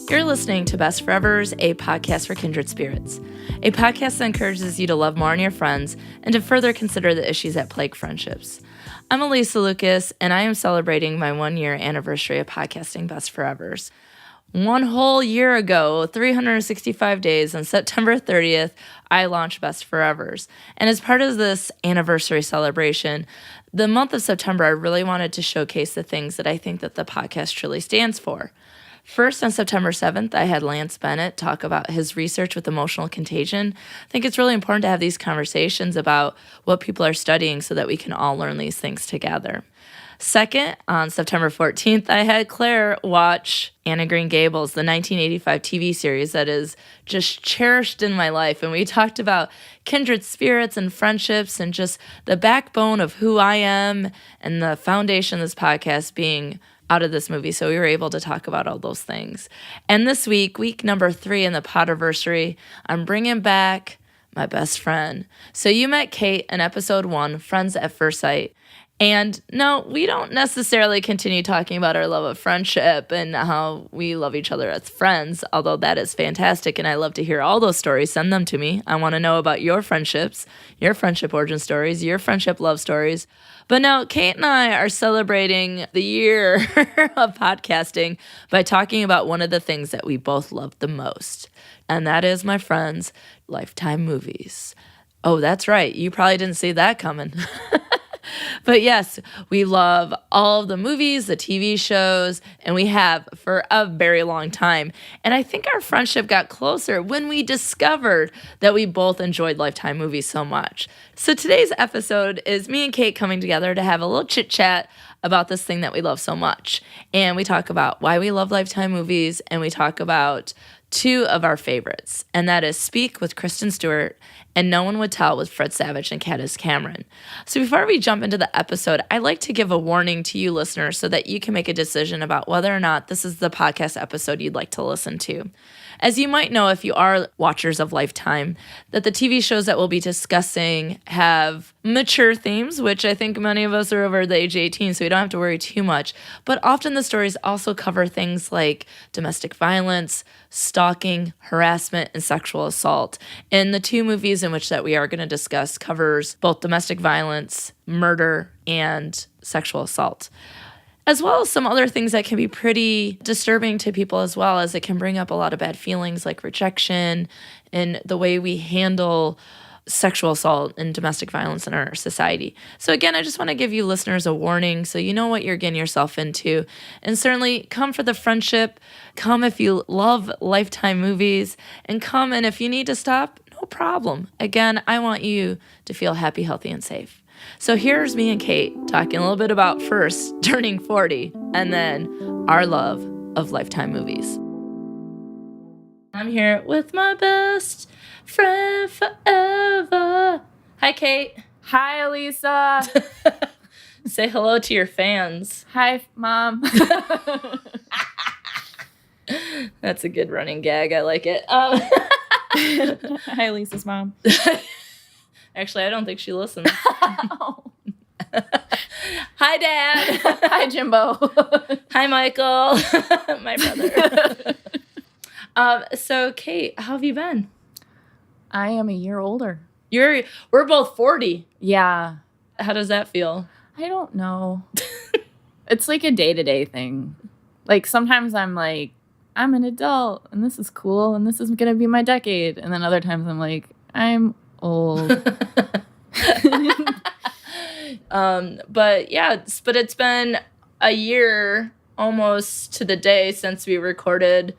You're listening to Best Forevers, a podcast for kindred spirits. A podcast that encourages you to love more on your friends and to further consider the issues that plague friendships. I'm Alysa Lucas, and I am celebrating my 1-year anniversary of podcasting Best Forevers. 1 whole year ago, 365 days, on September 30th, I launched Best Forevers. And as part of this anniversary celebration, the month of September, I really wanted to showcase the things that I think that the podcast truly stands for. First, on September 7th, I had Lance Bennett talk about his research with emotional contagion. I think it's really important to have these conversations about what people are studying so that we can all learn these things together. Second, on September 14th, I had Claire watch Anne of Green Gables, the 1985 TV series that is just cherished in my life. And we talked about kindred spirits and friendships and just the backbone of who I am and the foundation of this podcast being out of this movie. So we were able to talk about all those things. And this week number 3 in the Podiversary, I'm bringing back my best friend. So you met Kate in episode 1, Friends at First Sight. And no, we don't necessarily continue talking about our love of friendship and how we love each other as friends, although that is fantastic, and I love to hear all those stories. Send them to me. I want to know about your friendships, your friendship origin stories, your friendship love stories. But no, Kate and I are celebrating the year of podcasting by talking about one of the things that we both love the most, and that is, my friends, Lifetime movies. Oh, that's right. You probably didn't see that coming. But yes, we love all of the movies, the TV shows, and we have for a very long time. And I think our friendship got closer when we discovered that we both enjoyed Lifetime movies so much. So today's episode is me and Kate coming together to have a little chit-chat about this thing that we love so much. And we talk about why we love Lifetime movies, and we talk about 2 of our favorites, and that is Speak with Kristen Stewart and No One Would Tell with Fred Savage and Candace Cameron. So before we jump into the episode, I'd like to give a warning to you listeners so that you can make a decision about whether or not this is the podcast episode you'd like to listen to. As you might know if you are watchers of Lifetime, that the TV shows that we'll be discussing have mature themes, which I think many of us are over the age of 18, so we don't have to worry too much. But often the stories also cover things like domestic violence, stalking, harassment, and sexual assault. And the 2 movies in which that we are going to discuss covers both domestic violence, murder, and sexual assault, as well as some other things that can be pretty disturbing to people, as well as it can bring up a lot of bad feelings like rejection and the way we handle sexual assault and domestic violence in our society. So again, I just want to give you listeners a warning so you know what you're getting yourself into. And certainly come for the friendship, come if you love Lifetime movies, and come and if you need to stop, no problem. Again, I want you to feel happy, healthy, and safe. So here's me and Kate talking a little bit about first turning 40 and then our love of Lifetime movies. I'm here with my best friend forever. Hi, Kate. Hi, Alysa. Say hello to your fans. Hi, Mom. That's a good running gag. I like it. Hi, Alysa's mom. Actually, I don't think she listens. Hi, Dad. Hi, Jimbo. Hi, Michael. My brother. So, Kate, how have you been? I am a year older. We're both 40. Yeah. How does that feel? I don't know. It's like a day-to-day thing. Like, sometimes I'm like, I'm an adult, and this is cool, and this is going to be my decade. And then other times I'm like, I'm old. But it's been a year almost to the day since we recorded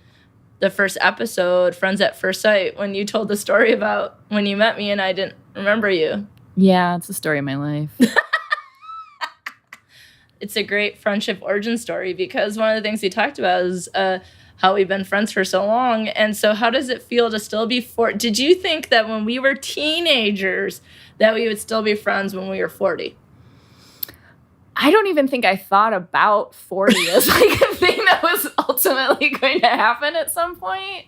the first episode, Friends at First Sight, when you told the story about when you met me and I didn't remember you. Yeah, it's the story of my life. It's a great friendship origin story because one of the things we talked about is how we've been friends for so long. And so how does it feel to still be Did you think that when we were teenagers that we would still be friends when we were 40? I don't even think I thought about 40 as like a thing that was ultimately going to happen at some point.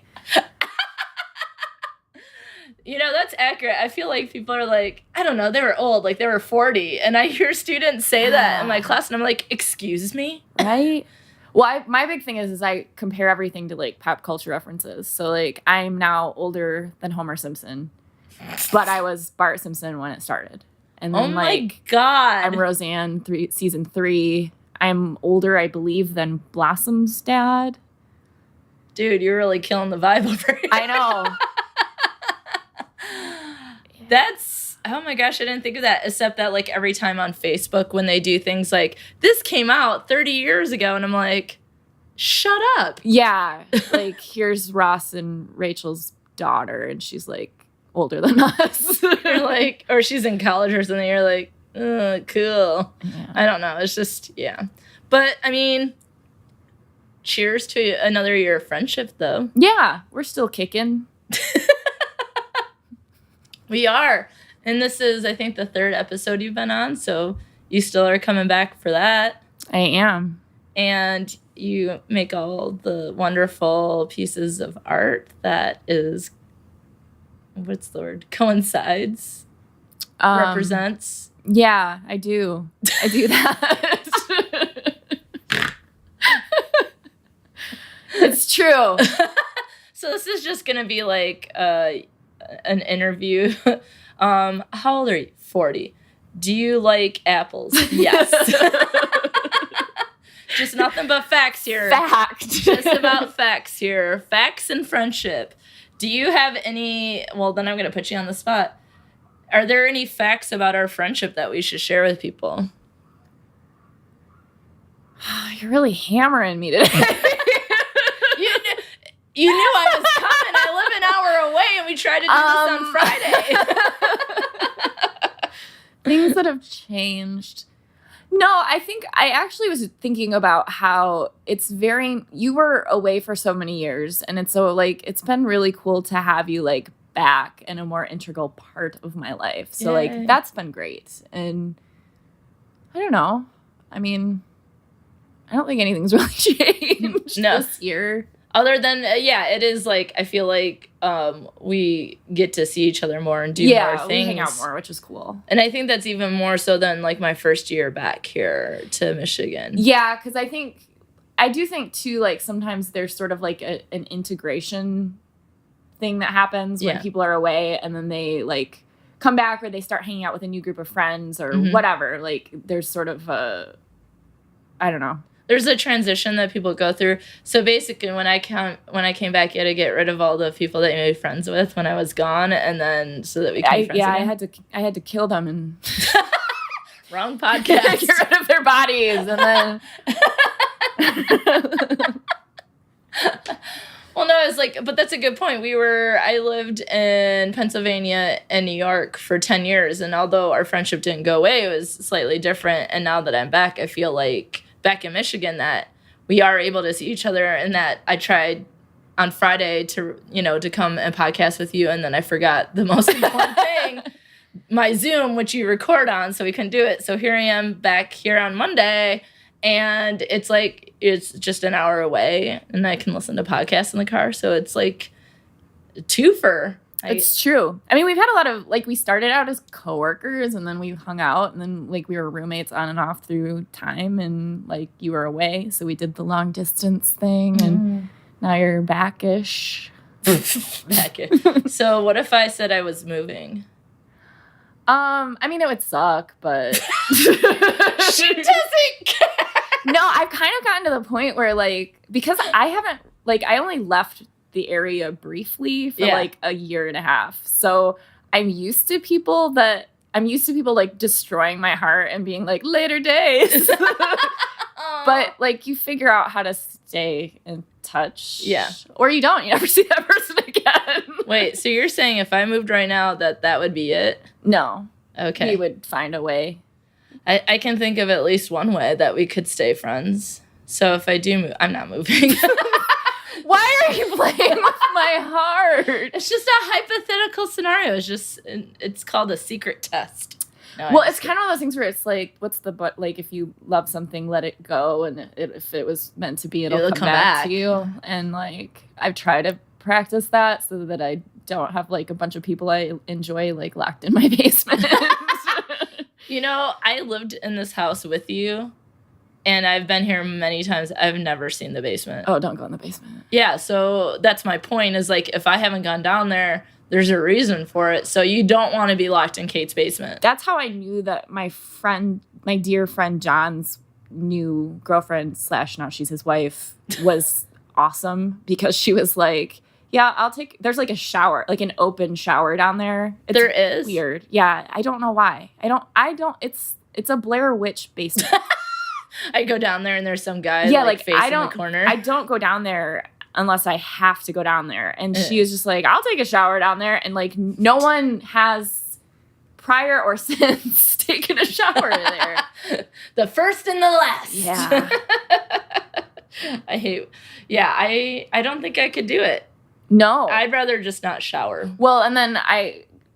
You know, that's accurate. I feel like people are like, I don't know, they were old, like they were 40. And I hear students say that in my class, and I'm like, excuse me? Right? Well, my big thing is I compare everything to like pop culture references. So like I'm now older than Homer Simpson, but I was Bart Simpson when it started. And then Oh my God. I'm Roseanne season 3. I'm older, I believe, than Blossom's dad. Dude, you're really killing the vibe over here. I know. That's, oh my gosh, I didn't think of that, except that like every time on Facebook when they do things like, this came out 30 years ago, and I'm like, shut up. Yeah, like here's Ross and Rachel's daughter, and she's like older than us. You're like, or she's in college or something, you're like, cool. Yeah. I don't know, it's just, yeah. But, I mean, cheers to another year of friendship, though. Yeah, we're still kicking. We are. And this is, I think, the 3rd episode you've been on, so you still are coming back for that. I am. And you make all the wonderful pieces of art that is, what's the word? Coincides. Represents. Yeah, I do. I do that. It's true. So this is just going to be like an interview. How old are you? 40. Do you like apples? Yes. Just nothing but facts here. Fact. Just about facts here. Facts and friendship. Do you have any... Well, then I'm going to put you on the spot. Are there any facts about our friendship that we should share with people? You're really hammering me today. You knew I was coming. I live an hour away, and we tried to do this on Friday. Things that have changed. No, I think I actually was thinking about how you were away for so many years, and it's so like it's been really cool to have you like back and a more integral part of my life. So like that's been great. And I don't know. I mean, I don't think anything's really changed this year. Other than, it is like, I feel like we get to see each other more and do more things. We hang out more, which is cool. And I think that's even more so than like my first year back here to Michigan. Yeah, because I do think too, like sometimes there's sort of like an integration thing that happens when people are away and then they like come back or they start hanging out with a new group of friends or whatever. Like there's sort of I don't know. There's a transition that people go through. So basically, when I came back, you had to get rid of all the people that you made friends with when I was gone, and then so that we can be friends again. I had to kill them and wrong podcast. Get rid of their bodies, and then. Well, no, it's like, but that's a good point. I lived in Pennsylvania and New York for 10 years, and although our friendship didn't go away, it was slightly different. And now that I'm back, I feel like back in Michigan that we are able to see each other, and that I tried on Friday to come and podcast with you, and then I forgot the most important thing, my Zoom, which you record on, so we couldn't do it. So here I am back here on Monday, and it's like it's just an hour away, and I can listen to podcasts in the car, so it's like a twofer. It's true. I mean, we've had a lot of, like, we started out as coworkers, and then we hung out, and then, like, we were roommates on and off through time, and, like, you were away, so we did the long-distance thing, and now you're back-ish. Back-ish. So what if I said I was moving? I mean, it would suck, but... She doesn't care! No, I've kind of gotten to the point where, like, because I only left the area briefly for like a year and a half. So I'm used to people like destroying my heart and being like, later days. But like you figure out how to stay in touch. Yeah. Or you don't. You never see that person again. Wait, so you're saying if I moved right now that would be it? No. Okay. We would find a way. I can think of at least one way that we could stay friends. So if I do move, I'm not moving. Why are you playing with my heart? It's just a hypothetical scenario. It's called a secret test. No, well, it's kind of one of those things where it's like, like if you love something, let it go, and if it was meant to be, it'll come back to you. And like I've tried to practice that so that I don't have like a bunch of people I enjoy like locked in my basement. I lived in this house with you And I've been here many times. I've never seen the basement. Oh, don't go in the basement. Yeah, so that's my point is like if I haven't gone down there, there's a reason for it. So you don't want to be locked in Kate's basement. That's how I knew that my dear friend John's new girlfriend / now she's his wife was awesome because she was like, yeah, there's like a shower, like an open shower down there. There is? Weird. Yeah, I don't know why. It's a Blair Witch basement. I go down there and there's some guy facing the corner. I don't go down there unless I have to go down there. And she was just like, I'll take a shower down there. And like no one has prior or since taken a shower there. The first and the last. Yeah. I don't think I could do it. No. I'd rather just not shower. Well, and then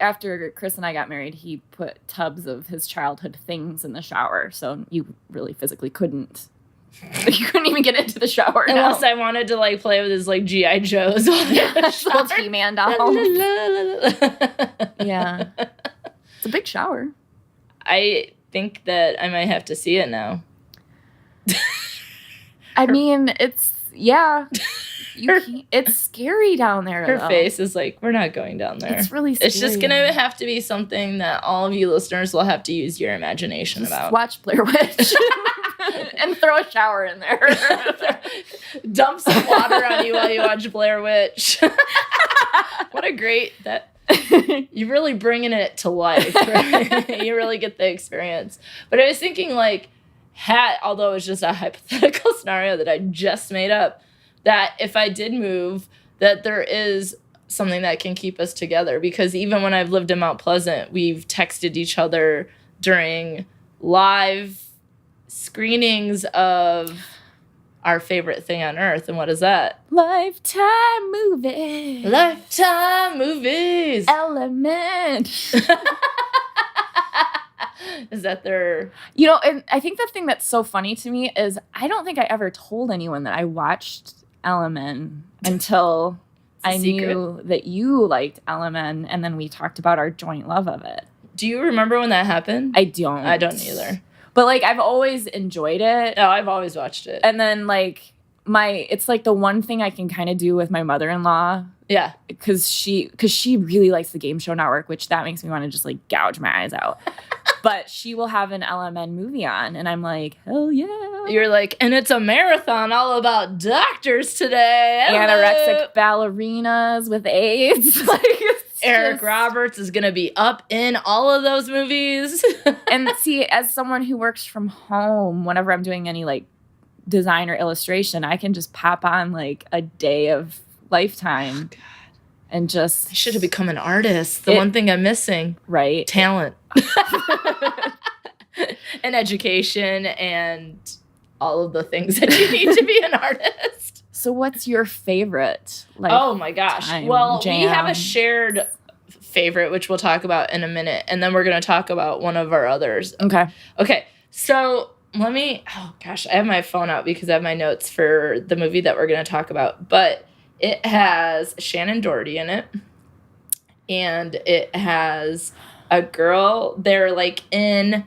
after Chris and I got married, he put tubs of his childhood things in the shower. So you really physically couldn't. You couldn't even get into the shower. Unless I wanted to like play with his like G.I. Joes. Little He-Man doll. Yeah. It's a big shower. I think that I might have to see it now. I mean, it's it's scary down there. Her face is like, we're not going down there. It's really scary. It's just going to have to be something that all of you listeners will have to use your imagination just about. Watch Blair Witch and throw a shower in there. Dump some water on you while you watch Blair Witch. What a great... You're really bringing it to life. Right? You really get the experience. But I was thinking like, although it was just a hypothetical scenario that I just made up, that if I did move, that there is something that can keep us together. Because even when I've lived in Mount Pleasant, we've texted each other during live screenings of our favorite thing on earth. And what is that? Lifetime movies. Lifetime movies. Element. Is that their... You know, and I think the thing that's so funny to me is I don't think I ever told anyone that I watched Element until I knew that you liked Element, and then we talked about our joint love of it. Do you remember when that happened? I don't. I don't either. But, like, I've always enjoyed it. Oh, I've always watched it. And then, like, it's, like, the one thing I can kind of do with my mother-in-law. Yeah. Because she really likes the Game Show Network, which that makes me want to just, like, gouge my eyes out. But she will have an LMN movie on, and I'm like, hell yeah. You're like, and it's a marathon all about doctors today. Hello. Anorexic ballerinas with AIDS. Like, Eric Roberts is going to be up in all of those movies. And see, as someone who works from home, whenever I'm doing any, like, design or illustration, I can just pop on, like, a day of Lifetime. Oh, God. And just... I should have become an artist. The one thing I'm missing. Right. Talent. And education and all of the things that you need to be an artist. So what's your favorite? Like, oh my gosh. Well, jam? We have a shared favorite, which we'll talk about in a minute. And then we're going to talk about one of our others. Okay. So let me... Oh gosh, I have my phone out because I have my notes for the movie that we're going to talk about. But... it has Shannon Doherty in it, and it has a girl. They're like in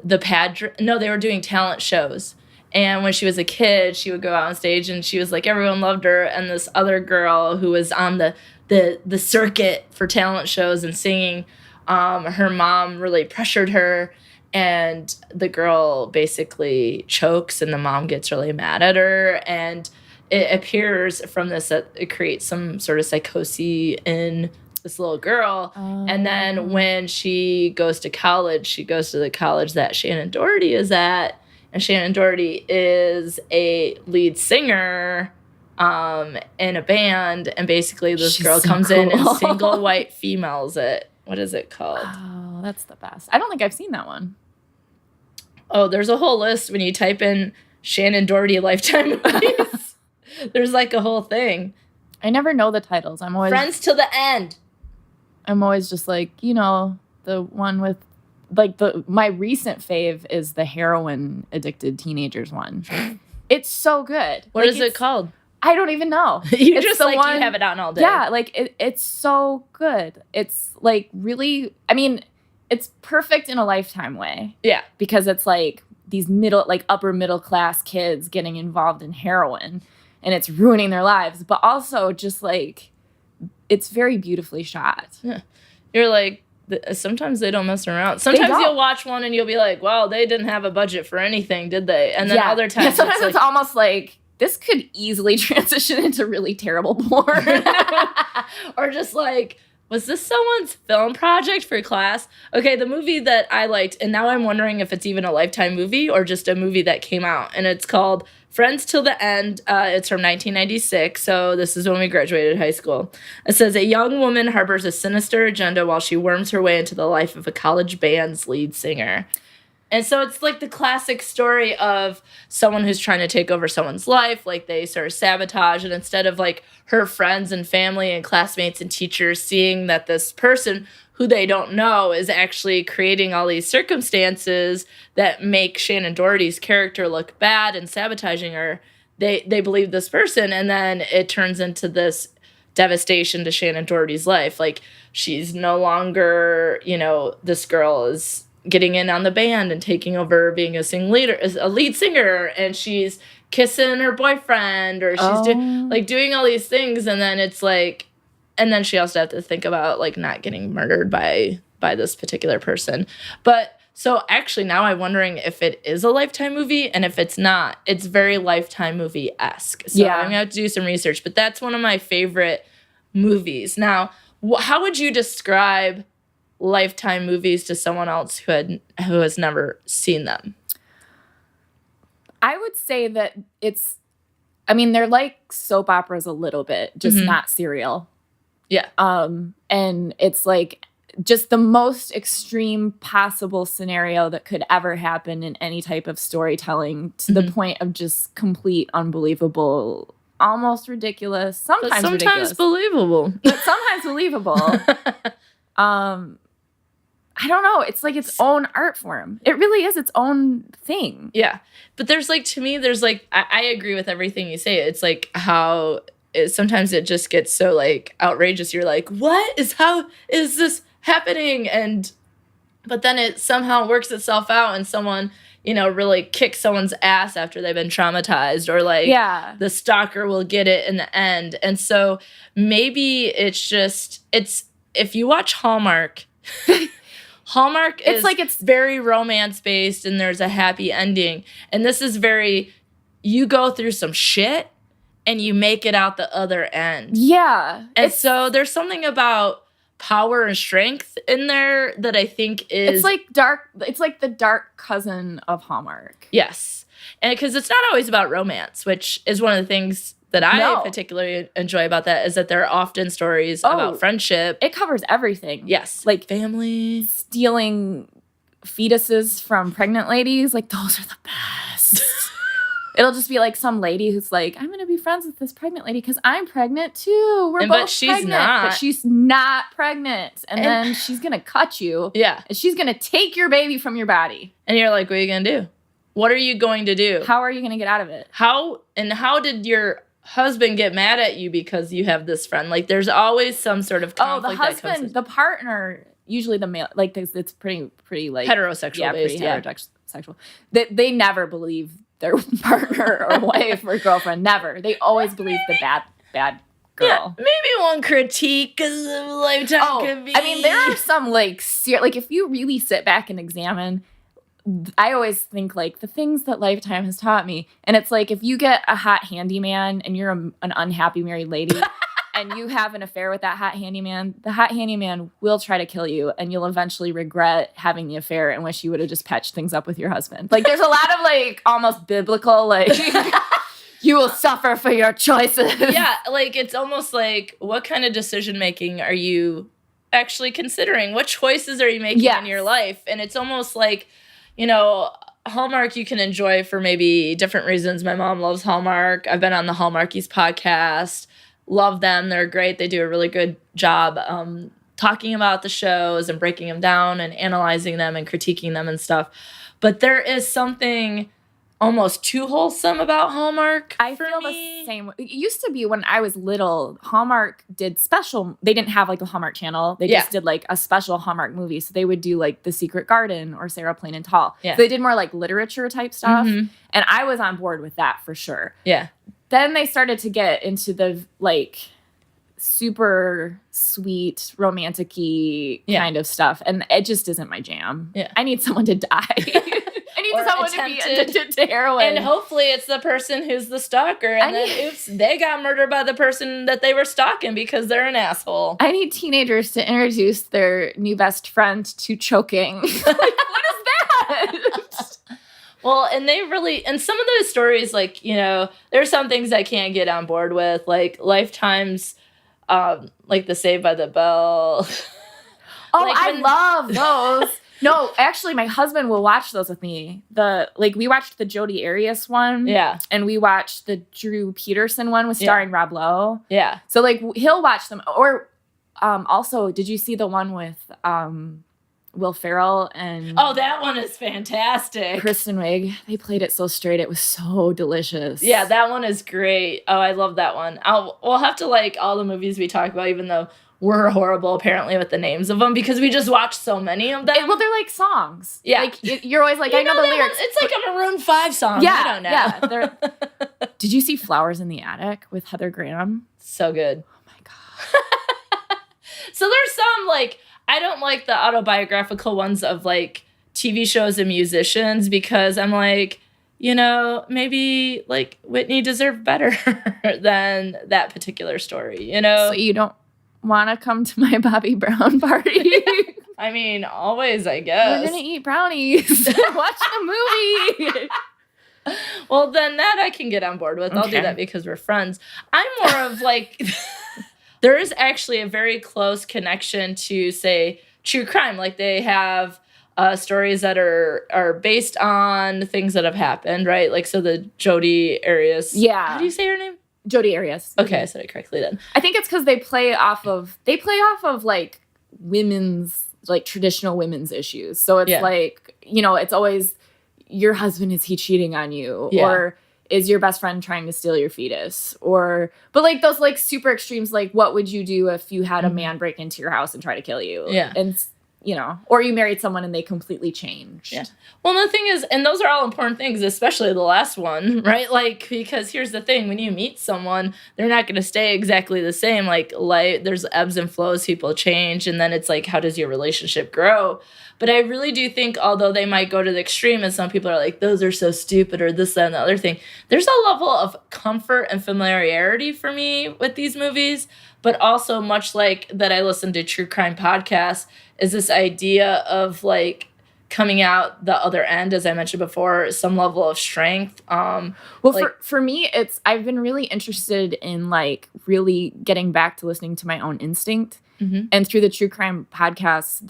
the pageant. No, they were doing talent shows. And when she was a kid, she would go out on stage, and she was like, everyone loved her. And this other girl who was on the circuit for talent shows and singing, her mom really pressured her. And the girl basically chokes, and the mom gets really mad at her. And it appears from this that it creates some sort of psychosis in this little girl. And then when she goes to college, she goes to the college that Shannon Doherty is at. And Shannon Doherty is a lead singer in a band. And basically this girl comes in and single white females it. What is it called? Oh, that's the best. I don't think I've seen that one. Oh, there's a whole list when you type in Shannon Doherty Lifetime movies. There's like a whole thing. I never know the titles. I'm always Friends to the End. I'm always just like, you know, the one with like my recent fave is the heroin addicted teenagers one. It's so good. What is it called? I don't even know. You just like you have it on all day. Yeah, like it's so good. It's like really, I mean, it's perfect in a Lifetime way. Yeah. Because it's like these upper middle class kids getting involved in heroin, and it's ruining their lives, but also just like it's very beautifully shot. Yeah. You're like, sometimes they don't mess around. Sometimes you'll watch one and you'll be like, well, they didn't have a budget for anything, did they? And then other times sometimes it's almost like this could easily transition into really terrible porn. Or just like, was this someone's film project for class? Okay, the movie that I liked, and now I'm wondering if it's even a Lifetime movie or just a movie that came out, and it's called Friends Till the End. It's from 1996, so this is when we graduated high school. It says, a young woman harbors a sinister agenda while she worms her way into the life of a college band's lead singer. And so it's like the classic story of someone who's trying to take over someone's life, like they sort of sabotage, and instead of like her friends and family and classmates and teachers seeing that this person who they don't know is actually creating all these circumstances that make Shannon Doherty's character look bad and sabotaging her, they believe this person, and then it turns into this devastation to Shannon Doherty's life. Like, she's no longer, this girl is getting in on the band and taking over being a lead singer, and she's kissing her boyfriend, or she's doing all these things, and then it's like, and then she also have to think about like not getting murdered by this particular person. But so actually now I'm wondering if it is a Lifetime movie, and if it's not, it's very Lifetime movie-esque. So I'm gonna have to do some research, but that's one of my favorite movies. Now, how would you describe Lifetime movies to someone else who has never seen them? I would say that they're like soap operas a little bit, just not serial. Yeah. And it's like just the most extreme possible scenario that could ever happen in any type of storytelling, to the point of just complete unbelievable, almost ridiculous, sometimes ridiculous. Believable. But sometimes believable. I don't know. It's like its own art form. It really is its own thing. Yeah. But there's like, to me, there's like, I agree with everything you say. It's like how sometimes it just gets so like outrageous. You're like, how is this happening? But then it somehow works itself out, and someone, really kicks someone's ass after they've been traumatized, or like the stalker will get it in the end. And so maybe it's if you watch Hallmark, it's very romance-based, and there's a happy ending. And this is you go through some shit, and you make it out the other end. Yeah. And so there's something about power and strength in there that I think is... It's like the dark cousin of Hallmark. Yes. And because it's not always about romance, which is one of the things that I particularly enjoy about that, is that there are often stories about friendship. It covers everything. Yes. Like family. Stealing fetuses from pregnant ladies. Like, those are the best. It'll just be like some lady who's like, I'm going to be friends with this pregnant lady because I'm pregnant too. We're both pregnant. But she's not pregnant. And then she's going to cut you. Yeah. And she's going to take your baby from your body. And you're like, what are you going to do? What are you going to do? How are you going to get out of it? How did your husband get mad at you because you have this friend? Like, there's always some sort of conflict. The husband, the partner, usually the male, like, it's pretty like heterosexual based. Heterosexual. They never believe their partner or wife or girlfriend. Never. They always believe the bad girl. Yeah, maybe one critique of Lifetime could be. I mean, there are some like if you really sit back and examine. I always think like the things that Lifetime has taught me, and it's like if you get a hot handyman and you're an unhappy married lady and you have an affair with that hot handyman, the hot handyman will try to kill you, and you'll eventually regret having the affair and wish you would have just patched things up with your husband. Like, there's a lot of like almost biblical like you will suffer for your choices. Yeah, like it's almost like, what kind of decision making are you actually considering? What choices are you making in your life? And it's almost like, Hallmark you can enjoy for maybe different reasons. My mom loves Hallmark. I've been on the Hallmarkies podcast. Love them. They're great. They do a really good job talking about the shows and breaking them down and analyzing them and critiquing them and stuff. But there is something almost too wholesome about Hallmark. I feel the same. It used to be when I was little, Hallmark did special. They didn't have like a Hallmark channel. They just did like a special Hallmark movie. So they would do like The Secret Garden or Sarah Plain and Tall. Yeah. So they did more like literature type stuff. And I was on board with that for sure. Yeah. Then they started to get into the like super sweet, romantic-y kind of stuff. And it just isn't my jam. Yeah. I need someone to die. I need someone to be addicted to heroin. And hopefully it's the person who's the stalker. And then, oops, they got murdered by the person that they were stalking because they're an asshole. I need teenagers to introduce their new best friend to choking. Like, what is that? Well, and they really, and some of those stories, like, you know, there's some things I can't get on board with, like Lifetime's, like the Saved by the Bell. Oh, like I love those. No, actually, my husband will watch those with me. We watched the Jodi Arias one. Yeah. And we watched the Drew Peterson one with starring Rob Lowe. Yeah. So, like, he'll watch them. Or, also, did you see the one with Will Ferrell and... Oh, that one is fantastic. Kristen Wiig. They played it so straight. It was so delicious. Yeah, that one is great. Oh, I love that one. We'll have to like all the movies we talk about, even though we're horrible apparently with the names of them because we just watched so many of them. Well, they're like songs. Yeah. Like, you're always like, I know the lyrics. It's like a Maroon 5 song. Yeah, I don't know. Yeah. Did you see Flowers in the Attic with Heather Graham? So good. Oh my God. So there's some like, I don't like the autobiographical ones of like TV shows and musicians because I'm like, you know, maybe like Whitney deserved better than that particular story, you know? So you don't want to come to my Bobby Brown party? I mean, always, I guess. We're going to eat brownies. Watch the movie. Well, then that I can get on board with. I'll do that because we're friends. I'm more of like... There is actually a very close connection to, say, true crime. Like they have stories that are based on things that have happened, right? Like, so the Jodi Arias. Yeah. How do you say her name? Jodi Arias. Okay, I said it correctly then. I think it's because they play off of like women's, like traditional women's issues. So it's like, you know, it's always your husband, is he cheating on you? Yeah. Or is your best friend trying to steal your fetus? But like those like super extremes, like what would you do if you had a man break into your house and try to kill you? Yeah. And, you know, or you married someone and they completely changed. Yeah. Well, the thing is, and those are all important things, especially the last one, right? Like, because here's the thing, when you meet someone, they're not going to stay exactly the same. Like, there's ebbs and flows, people change, and then it's like, how does your relationship grow? But I really do think, although they might go to the extreme, and some people are like, those are so stupid, or this, that, and the other thing, there's a level of comfort and familiarity for me with these movies, but also much like that I listen to true crime podcasts, is this idea of like coming out the other end, as I mentioned before, some level of strength. Well, like, for me, I've been really interested in like really getting back to listening to my own instinct. Mm-hmm. And through the true crime podcasts,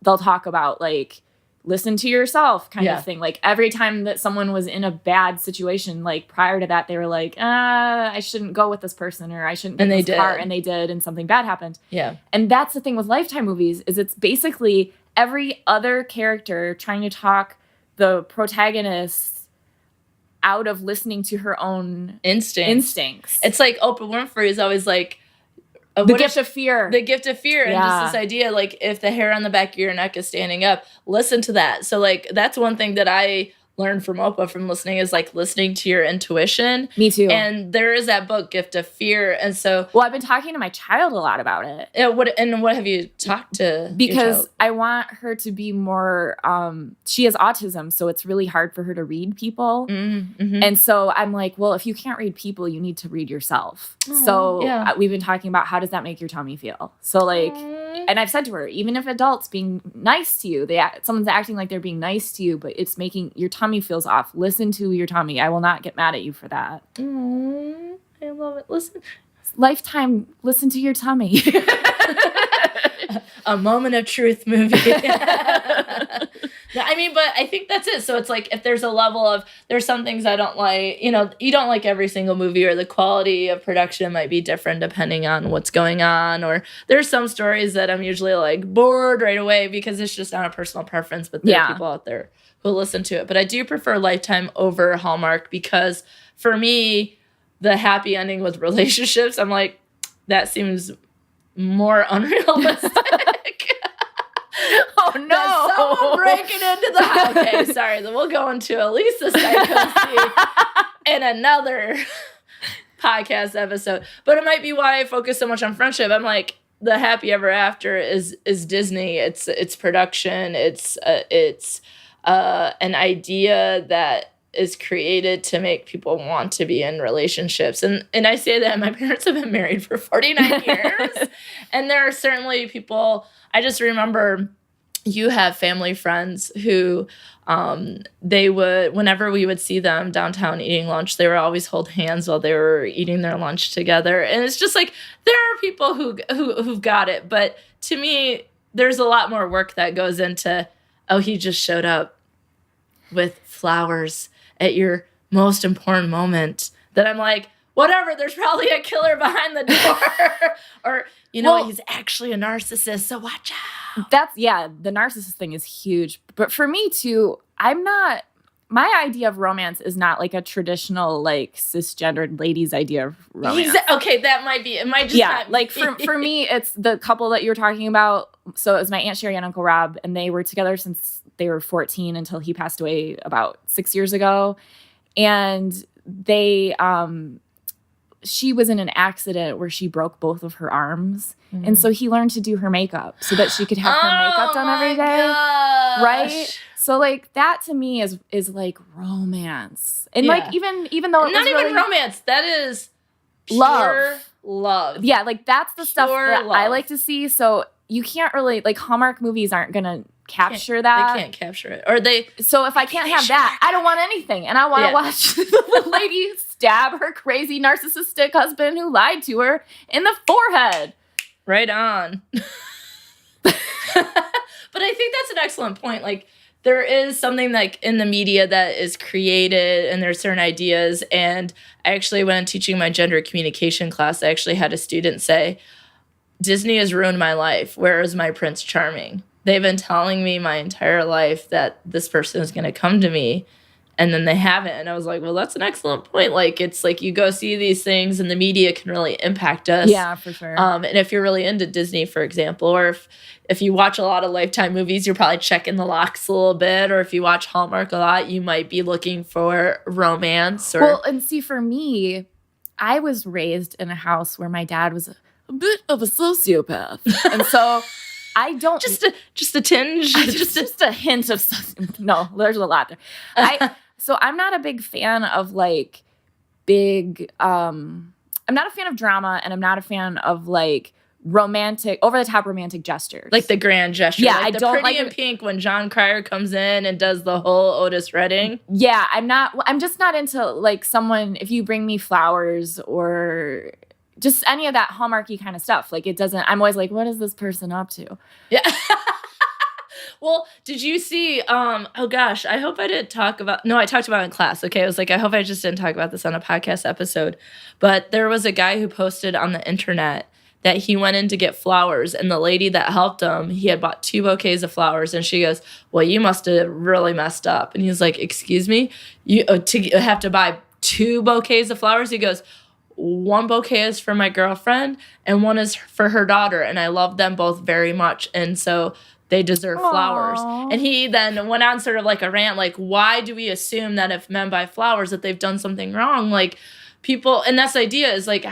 they'll talk about like listen to yourself kind of thing. Like every time that someone was in a bad situation, like prior to that, they were like, I shouldn't go with this person, or I shouldn't get in this car, and they did, and something bad happened. Yeah. And that's the thing with Lifetime movies, is it's basically every other character trying to talk the protagonist out of listening to her own instincts. It's like Oprah Winfrey is always like, the gift of fear. The gift of fear. And just this idea, like, if the hair on the back of your neck is standing up, listen to that. So, like, that's one thing that I learned from Oprah from listening, is, like, listening to your intuition. Me too. And there is that book, Gift of Fear. And so... Well, I've been talking to my child a lot about it. What have you talked to Because your child? I want her to be more... she has autism, so it's really hard for her to read people. Mm-hmm. And so I'm like, well, if you can't read people, you need to read yourself. So we've been talking about, how does that make your tummy feel? So like... And I've said to her, even if adults being nice to you, someone's acting like they're being nice to you, but it's making your tummy feels off. Listen to your tummy. I will not get mad at you for that. I love it. Listen. Lifetime, listen to your tummy. A moment of truth movie. Yeah, I mean, but I think that's it. So it's like if there's a level of there's some things I don't like, you know, you don't like every single movie, or the quality of production might be different depending on what's going on, or there's some stories that I'm usually like bored right away because it's just not a personal preference, but there are people out there who listen to it. But I do prefer Lifetime over Hallmark because for me, the happy ending with relationships, I'm like, that seems more unrealistic. Oh no! Someone breaking into the house. Okay, sorry. Then we'll go into Alysa psychosis in another podcast episode. But it might be why I focus so much on friendship. I'm like, the happy ever after is Disney. It's production. It's an idea that is created to make people want to be in relationships. And I say that my parents have been married for 49 years. And there are certainly people, I just remember you have family friends who they would, whenever we would see them downtown eating lunch, they would always hold hands while they were eating their lunch together. And it's just like, there are people who've got it. But to me, there's a lot more work that goes into, oh, he just showed up with flowers at your most important moment, that I'm like, whatever, there's probably a killer behind the door. Or, you know, he's actually a narcissist, so watch out. The narcissist thing is huge. But for me too, my idea of romance is not like a traditional, like, cisgendered ladies' idea of romance. Okay, that might be, it might just not like be. for me, it's the couple that you were talking about. So it was my Aunt Sherry and Uncle Rob, and they were together since they were 14 until he passed away about 6 years ago. And they, she was in an accident where she broke both of her arms. Mm-hmm. And so he learned to do her makeup so that she could have her makeup done every day. Gosh. Right? So like that to me is like romance. And like even though it not was even really romance, that is love. Yeah, like that's the stuff that love. I like to see. So you can't really, like, Hallmark movies aren't gonna capture that. They can't capture it. Or they. So if I can't have that, I don't want anything. And I want to watch the lady stab her crazy narcissistic husband who lied to her in the forehead. Right on. But I think that's an excellent point. Like, there is something like in the media that is created, and there's certain ideas. And I actually, when I'm teaching my gender communication class, I actually had a student say, Disney has ruined my life. Where is my Prince Charming? They've been telling me my entire life that this person is going to come to me, and then they haven't. And I was like, well, that's an excellent point. Like, it's like you go see these things, and the media can really impact us. Yeah, for sure. And if you're really into Disney, for example, or if you watch a lot of Lifetime movies, you're probably checking the locks a little bit. Or if you watch Hallmark a lot, you might be looking for romance. Well, and see, for me, I was raised in a house where my dad was a bit of a sociopath. And so I don't just a tinge, just a hint of no, there's a lot there. So I'm not a big fan of like big I'm not a fan of drama, and I'm not a fan of like romantic, over the top romantic gestures. Like the grand gesture. Yeah, like I the don't Pretty like in Pink when John Cryer comes in and does the whole Otis Redding. Yeah, I'm just not into like someone, if you bring me flowers or just any of that Hallmarky kind of stuff. Like, it doesn't, I'm always like, what is this person up to? Yeah. Well, did you see, oh gosh, I hope I didn't talk about, no, I talked about it in class. Okay. I was like, I hope I just didn't talk about this on a podcast episode. But there was a guy who posted on the internet that he went in to get flowers, and the lady that helped him, he had bought 2 bouquets of flowers, and she goes, well, you must have really messed up. And he's like, excuse me? You have to buy 2 bouquets of flowers? He goes, 1 bouquet is for my girlfriend and 1 is for her daughter, and I love them both very much, and so they deserve flowers. And he then went on sort of like a rant, like, why do we assume that if men buy flowers that they've done something wrong? Like, people, and that's the idea, is like,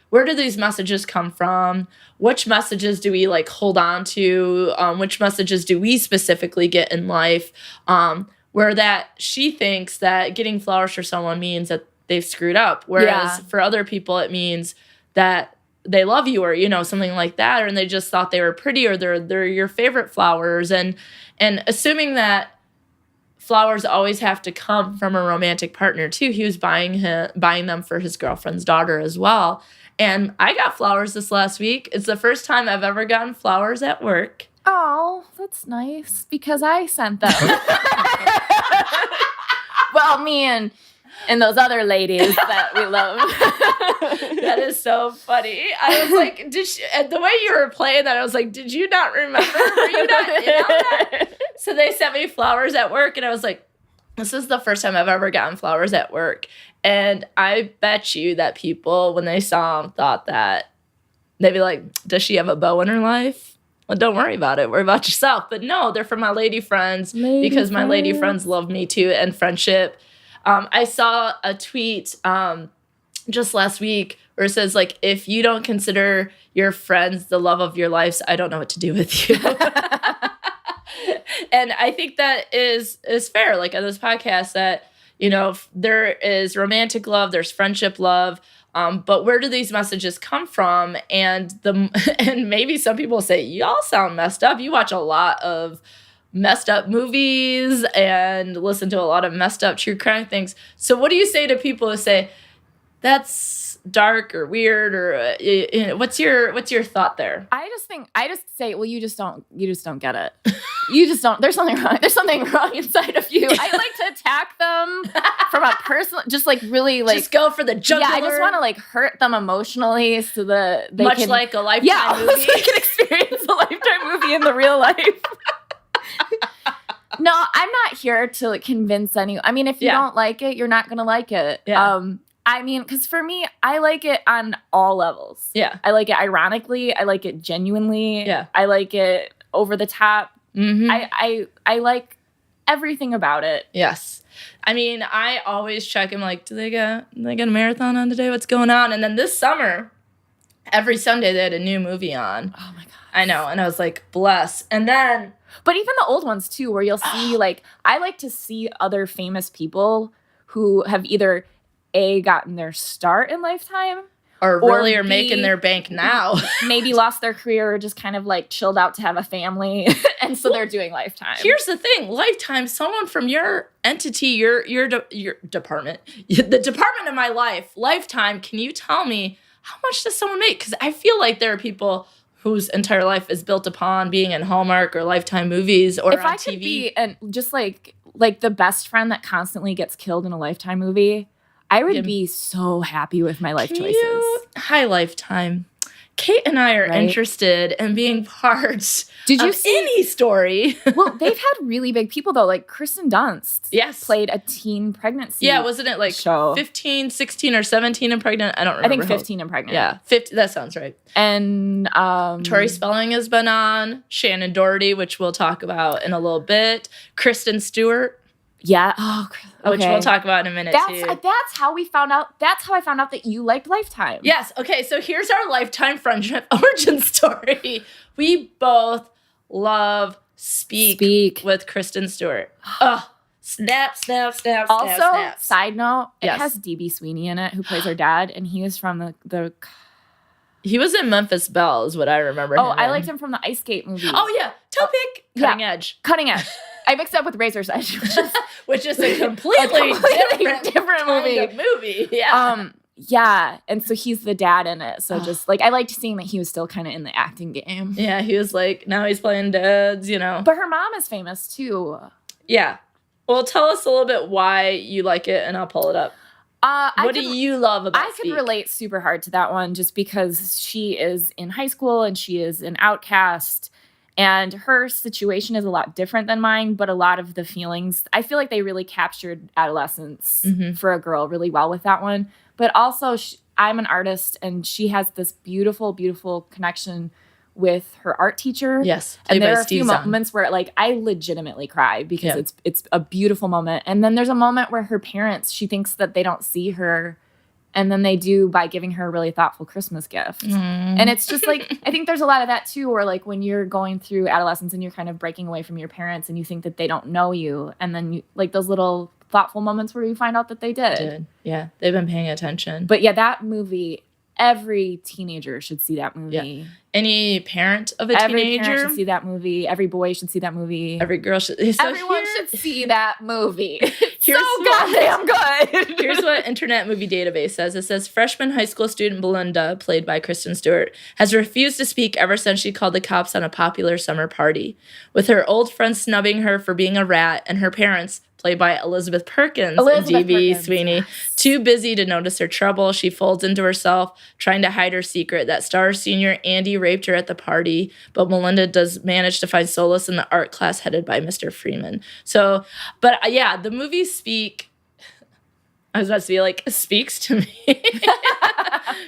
where do these messages come from? Which messages do we like hold on to? Which messages do we specifically get in life? Where that she thinks that getting flowers for someone means that they've screwed up. Whereas for other people, it means that they love you, or, you know, something like that. Or, and they just thought they were pretty, or they're your favorite flowers. And assuming that flowers always have to come from a romantic partner too. He was buying them for his girlfriend's daughter as well. And I got flowers this last week. It's the first time I've ever gotten flowers at work. Oh, that's nice because I sent them. Well, me and those other ladies that we love. That is so funny. I was like, and the way you were playing that, I was like, did you not remember? Were you not in on that? So they sent me flowers at work, and I was like, this is the first time I've ever gotten flowers at work. And I bet you that people, when they saw them, thought that they'd be like, does she have a beau in her life? Well, don't worry about it. Worry about yourself. But no, they're from my lady friends because my lady friends love me too and friendship. I saw a tweet just last week where it says, like, if you don't consider your friends the love of your lives, I don't know what to do with you. And I think that is fair. Like on this podcast that, you know, there is romantic love, there's friendship love. But where do these messages come from? And maybe some people say, y'all sound messed up. You watch a lot of messed up movies and listen to a lot of messed up true crime things. So what do you say to people who say that's dark or weird or what's your thought there? I just say, well, you just don't get it. You just don't. There's something wrong inside of you. I like to attack them from a personal, just like really like just go for the jugular. Yeah, I just want to like hurt them emotionally so that they much can, like a Lifetime movie. So they can experience a Lifetime movie in the real life. No, I'm not here to like, convince anyone. I mean, if you don't like it, you're not gonna like it. Yeah. I mean, because for me, I like it on all levels. Yeah. I like it ironically. I like it genuinely. Yeah. I like it over the top. Mm-hmm. I like everything about it. Yes. I mean, I always check. I'm like, do they get a marathon on today? What's going on? And then this summer, every Sunday they had a new movie on. Oh my God. I know. And I was like, bless. And then. But even the old ones too, where you'll see like, I like to see other famous people who have either A, gotten their start in Lifetime. Or really are making their bank now. Maybe lost their career or just kind of like chilled out to have a family. And so they're doing Lifetime. Here's the thing. Lifetime, someone from your entity, your department, the department of my life, Lifetime, can you tell me how much does someone make? Because I feel like there are people whose entire life is built upon being in Hallmark or Lifetime movies or if on I TV. could be just like the best friend that constantly gets killed in a Lifetime movie, I would be so happy with my life choices. Hi, Lifetime. Kate and I are interested in being part of any story. Well, they've had really big people, though. Like Kristen Dunst played a teen pregnancy Yeah, wasn't it like show. 15, 16, or 17 and pregnant? I don't remember. I think 15 and pregnant. Yeah, 50, that sounds right. And Tori Spelling has been on. Shannon Doherty, which we'll talk about in a little bit. Kristen Stewart. Yeah. Oh, okay. Which we'll talk about in a minute, too. That's how we found out. That's how I found out that you liked Lifetime. Yes. Okay, so here's our Lifetime friendship origin story. We both love Speak with Kristen Stewart. Oh, snap. Also, side note, it has DB Sweeney in it, who plays her dad, and he was from the He was in Memphis Belle, is what I remember. I liked him from the Ice Skate movie. Oh, yeah. Topic. Cutting Edge. Cutting Edge. I mixed it up with Razor's Edge, which is a completely different movie. Yeah. Yeah. And so he's the dad in it. So just like, I liked seeing that he was still kind of in the acting game. Yeah. He was like, now he's playing dads, you know. But her mom is famous too. Yeah. Well, tell us a little bit why you like it and I'll pull it up. What do you love about Speak? I could relate super hard to that one just because she is in high school and she is an outcast. And her situation is a lot different than mine, but a lot of the feelings, I feel like they really captured adolescence for a girl really well with that one. But also, I'm an artist, and she has this beautiful, beautiful connection with her art teacher. Yes. And there are a few moments where, like, I legitimately cry because it's a beautiful moment. And then there's a moment where her parents, she thinks that they don't see her, and then they do by giving her a really thoughtful Christmas gift. And it's just like, I think there's a lot of that too, where like when you're going through adolescence and you're kind of breaking away from your parents and you think that they don't know you. And then you like those little thoughtful moments where you find out that they did. Yeah. They've been paying attention. But yeah, that movie, every teenager should see that movie. Yeah. Any parent of a Every teenager parent should see that movie. Every boy should see that movie. Every girl should. So Everyone should see that movie. Here's so goddamn good. Here's what Internet Movie Database says. It says freshman high school student Belinda, played by Kristen Stewart, has refused to speak ever since she called the cops on a popular summer party. With her old friends snubbing her for being a rat and her parents, played by Elizabeth Perkins and D.B. Sweeney, too busy to notice her trouble, she folds into herself, trying to hide her secret that star senior Andy raped her at the party, but Melinda does manage to find solace in the art class headed by Mr. Freeman. So, but yeah, the movies I was about to be like, speaks to me.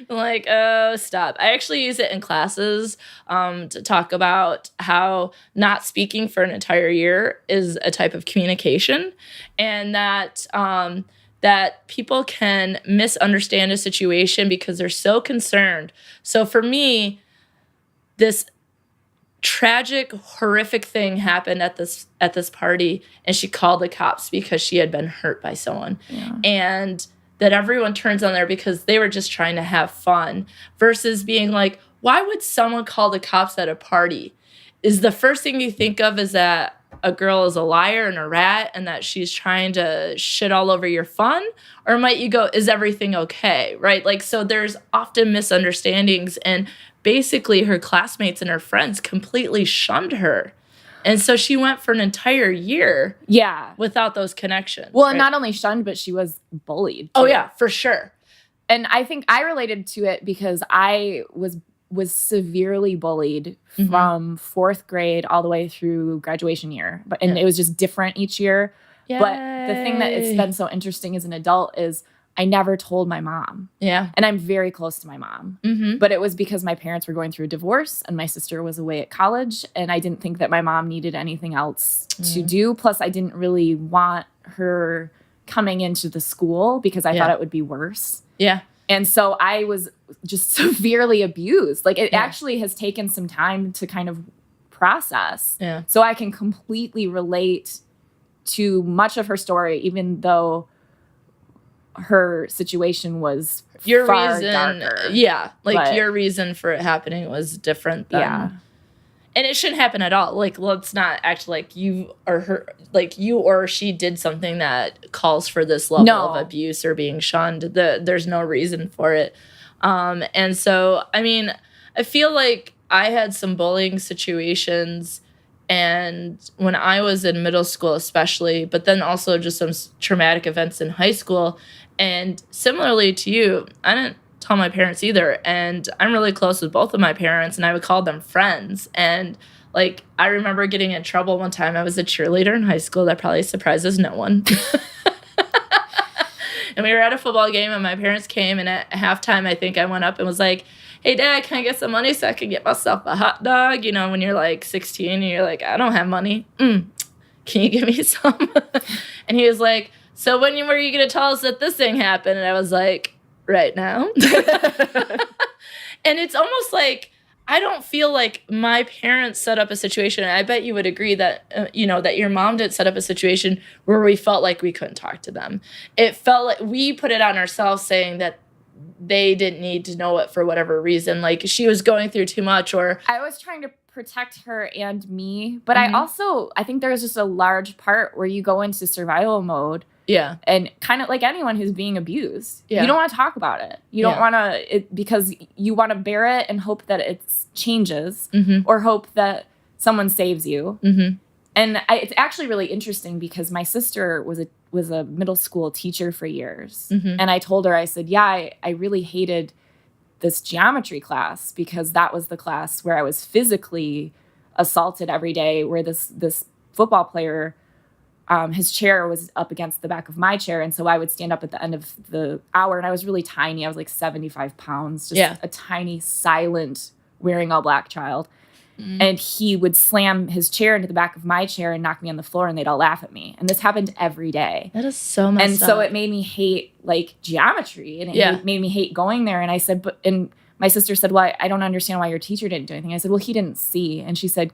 I'm like, oh, stop. I actually use it in classes to talk about how not speaking for an entire year is a type of communication, and that that people can misunderstand a situation because they're so concerned. So for me, this tragic, horrific thing happened at this party, and she called the cops because she had been hurt by someone. Yeah. And that everyone turns on there because they were just trying to have fun, versus being like, why would someone call the cops at a party? Is the first thing you think of is that a girl is a liar and a rat and that she's trying to shit all over your fun? Or might you go, is everything okay? Right? Like, so there's often misunderstandings, and basically her classmates and her friends completely shunned her. And so she went for an entire year without those connections. Well, right? And not only shunned, but she was bullied too. Oh, yeah, for sure. And I think I related to it because I was severely bullied from 4th grade all the way through graduation year. And it was just different each year. Yay. But the thing that has been so interesting as an adult is I never told my mom. Yeah. And I'm very close to my mom. Mm-hmm. But it was because my parents were going through a divorce and my sister was away at college. And I didn't think that my mom needed anything else to do. Plus, I didn't really want her coming into the school because I thought it would be worse. Yeah. And so I was just severely abused. Like, it actually has taken some time to kind of process. Yeah. So I can completely relate to much of her story, even though her situation was far darker. Yeah. Like, your reason for it happening was different than... And it shouldn't happen at all. Like, let's not act like you or she did something that calls for this level of abuse or being shunned. There's no reason for it. And so, I mean, I feel like I had some bullying situations, and when I was in middle school especially, but then also just some traumatic events in high school. And similarly to you, I didn't tell my parents either. And I'm really close with both of my parents, and I would call them friends. And like, I remember getting in trouble one time. I was a cheerleader in high school. That probably surprises no one. And we were at a football game, and my parents came, and at halftime, I think I went up and was like, hey, Dad, can I get some money so I can get myself a hot dog? You know, when you're like 16 and you're like, I don't have money. Can you give me some? And he was like, so when were you going to tell us that this thing happened? And I was like, right now. And it's almost like, I don't feel like my parents set up a situation. And I bet you would agree that, that your mom didn't set up a situation where we felt like we couldn't talk to them. It felt like we put it on ourselves, saying that they didn't need to know it for whatever reason. Like, she was going through too much, or... I was trying to protect her and me. But I think there's just a large part where you go into survival mode. Yeah. And kind of like anyone who's being abused. Yeah. You don't want to talk about it. You don't want to, because you want to bear it and hope that it changes, or hope that someone saves you. Mm-hmm. And it's actually really interesting because my sister was a middle school teacher for years. Mm-hmm. And I told her, I said, I really hated this geometry class because that was the class where I was physically assaulted every day, where this football player... his chair was up against the back of my chair. And so I would stand up at the end of the hour, and I was really tiny. I was like 75 pounds, just a tiny, silent, wearing all black child. Mm-hmm. And he would slam his chair into the back of my chair and knock me on the floor, and they'd all laugh at me. And this happened every day. That is so messed up. And so it made me hate like geometry, and it made me hate going there. And I said, and my sister said, well, I don't understand why your teacher didn't do anything. I said, well, he didn't see. And she said,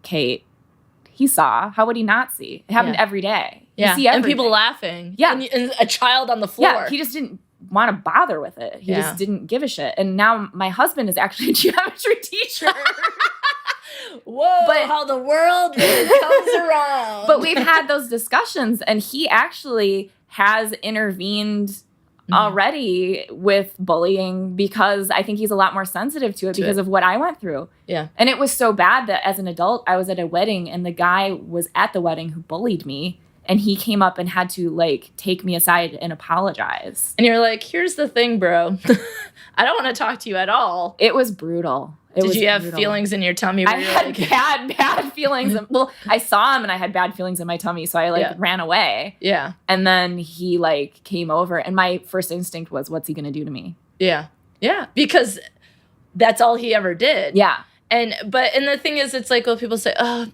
Kate, he saw. How would he not see? It happened every day. Yeah. And people laughing. Yeah. And a child on the floor. Yeah. He just didn't want to bother with it. He just didn't give a shit. And now my husband is actually a geometry teacher. Whoa, but how the world really comes around. But we've had those discussions, and he actually has intervened already with bullying because I think he's a lot more sensitive to it because of what I went through. Yeah. And it was so bad that as an adult, I was at a wedding, and the guy was at the wedding who bullied me. And he came up and had to, like, take me aside and apologize. And you're like, here's the thing, bro. I don't want to talk to you at all. It was brutal. Did you have feelings in your tummy? I had bad feelings. Well, I saw him and I had bad feelings in my tummy. So I, ran away. Yeah. And then he, came over. And my first instinct was, what's he going to do to me? Yeah. Yeah. Because that's all he ever did. Yeah. And the thing is, it's like, well, people say, oh,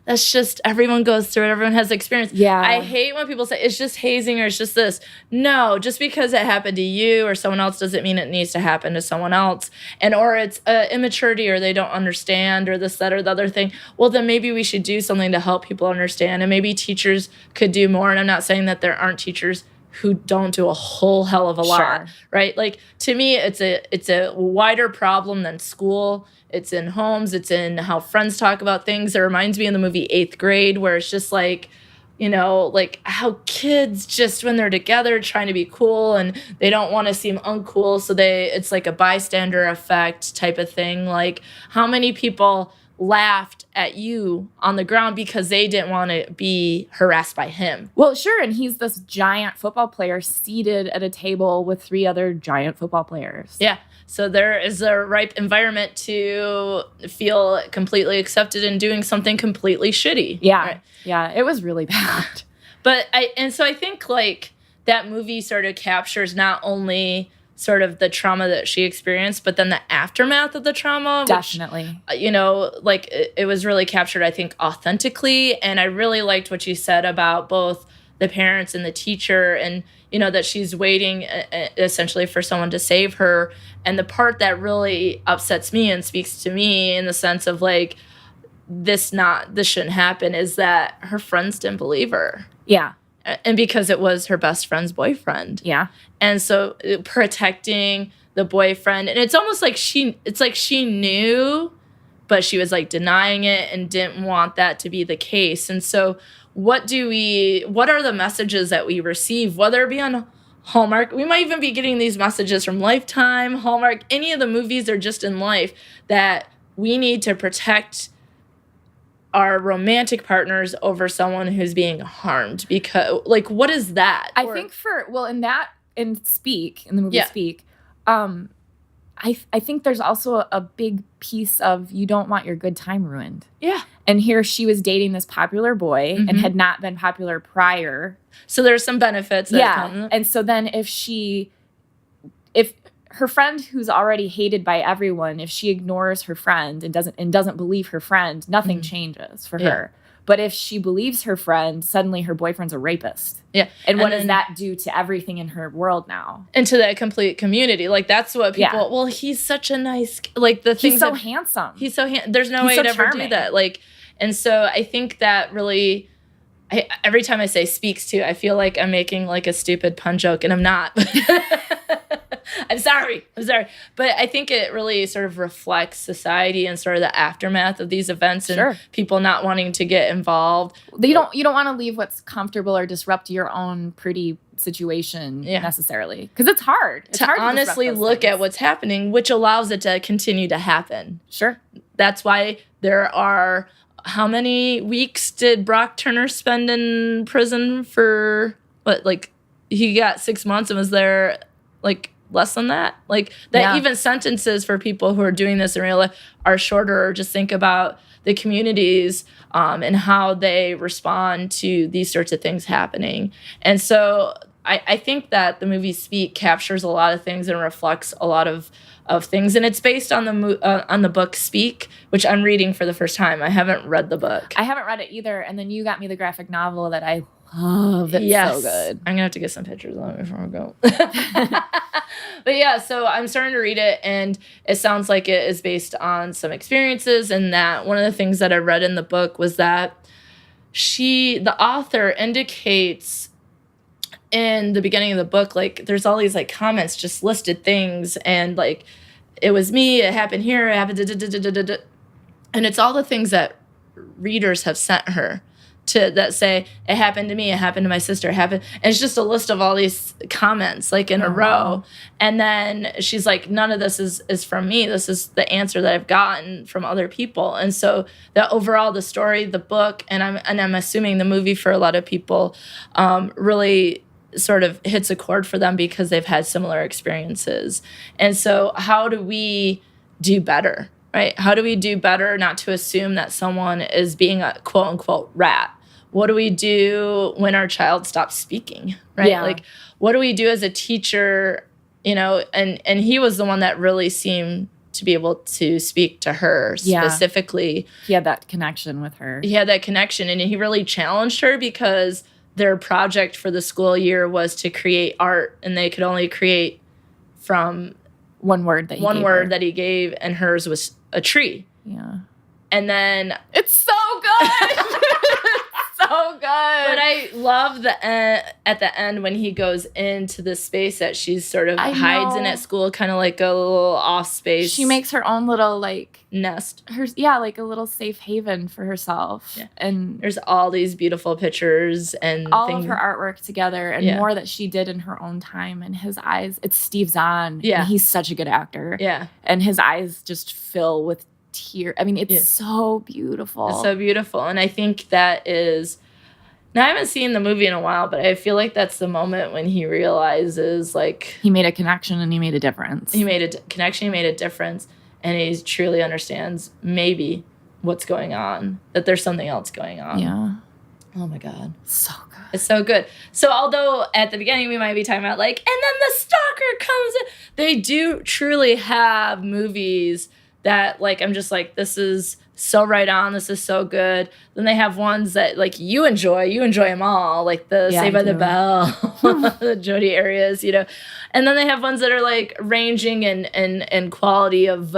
that's just, everyone goes through it. Everyone has experience. Yeah. I hate when people say, it's just hazing or it's just this. No, just because it happened to you or someone else doesn't mean it needs to happen to someone else. Or it's immaturity or they don't understand or this, that, or the other thing. Well, then maybe we should do something to help people understand. And maybe teachers could do more. And I'm not saying that there aren't teachers who don't do a whole hell of a lot, right? Like, to me, it's a wider problem than school. It's in homes. It's in how friends talk about things. It reminds me of the movie 8th Grade, where it's just like, how kids just, when they're together, trying to be cool and they don't want to seem uncool. So it's like a bystander effect type of thing. Like, how many people laughed at you on the ground because they didn't want to be harassed by him? Well, sure. And he's this giant football player seated at a table with 3 other giant football players. Yeah. So there is a ripe environment to feel completely accepted in doing something completely shitty. Yeah. Right? Yeah. It was really bad. But I think that movie sort of captures not only sort of the trauma that she experienced, but then the aftermath of the trauma. Definitely. Which, it was really captured, I think, authentically. And I really liked what you said about both the parents and the teacher and, that she's waiting essentially for someone to save her. And the part that really upsets me and speaks to me in the sense of this shouldn't happen is that her friends didn't believe her. Yeah. And because it was her best friend's boyfriend. Yeah. And so protecting the boyfriend, and it's almost like she knew, but she was denying it and didn't want that to be the case. And so what are the messages that we receive, whether it be on Hallmark? We might even be getting these messages from Lifetime, Hallmark, any of the movies or just in life, that we need to protect our romantic partners over someone who's being harmed. Because what is that? I think in Speak, in the movie Speak, I think there's also a big piece of you don't want your good time ruined. Yeah. And here she was dating this popular boy and had not been popular prior. So there's some benefits that come. And so then if her friend who's already hated by everyone, if she ignores her friend and doesn't believe her friend, nothing changes for her. But if she believes her friend, suddenly her boyfriend's a rapist. Yeah. And what does that do to everything in her world now? And to that complete community. That's what people, well, he's such a nice, he's so handsome. He's so there's no way to ever do that. And so I think that really, every time I say speaks to, I feel like I'm making a stupid pun joke, and I'm not. I'm sorry. But I think it really sort of reflects society and sort of the aftermath of these events and people not wanting to get involved. You don't want to leave what's comfortable or disrupt your own pretty situation necessarily. Because it's hard. It's hard to honestly look at what's happening, which allows it to continue to happen. Sure. That's why there are... How many weeks did Brock Turner spend in prison for? He got 6 months and was there less than that. Even sentences for people who are doing this in real life are shorter. Just think about the communities and how they respond to these sorts of things happening. And so I think that the movie Speak captures a lot of things and reflects a lot of things, and it's based on the book Speak, which I'm reading for the first time. I haven't read the book. I haven't read it either, and then you got me the graphic novel that I love. It's so good. I'm gonna have to get some pictures of it before we go. But yeah, so I'm starting to read it, and it sounds like it is based on some experiences, and that one of the things that I read in the book was that the author indicates in the beginning of the book, like there's all these like comments, just listed things, and like it was me, it happened here, it happened, and it's all the things that readers have sent her that say it happened to me, it happened to my sister, it happened, and it's just a list of all these comments like in a row. And then she's like, none of this is from me, this is the answer that I've gotten from other people. And so that overall, the story, the book, and I'm assuming the movie for a lot of people really sort of hits a chord for them because they've had similar experiences. And so how do we do better, right? How do we do better not to assume that someone is being a quote unquote rat? What do we do when our child stops speaking, right? Yeah. Like, what do we do as a teacher, you know? And he was the one that really seemed to be able to speak to her specifically. He had that connection with her. He had that connection, and he really challenged her because their project for the school year was to create art, and they could only create from one word that he gave, and hers was a tree. Yeah. And then it's so good. So good. But I love at the end when he goes into the space that she's sort of hides in at school, kind of like a little off space. She makes her own little like nest. Like a little safe haven for herself. Yeah. And there's all these beautiful pictures and all of her artwork together, and more that she did in her own time. And his eyes, it's Steve Zahn. Yeah. And he's such a good actor. Yeah. And his eyes just fill with tears. I mean, it's so beautiful. It's so beautiful. And I think that is, now I haven't seen the movie in a while, but I feel like that's the moment when he realizes, like, he made a connection and he made a difference. He made a connection, he made a difference, and he truly understands maybe what's going on, that there's something else going on. Yeah. Oh my God. So good. It's so good. So although at the beginning we might be talking about like, and then the stalker comes in, they do truly have movies that, like, I'm just like, this is so right on, this is so good. Then they have ones that, like, you enjoy them all, like the Saved by the Bell, the Jodi Arias, you know. And then they have ones that are, like, ranging in quality of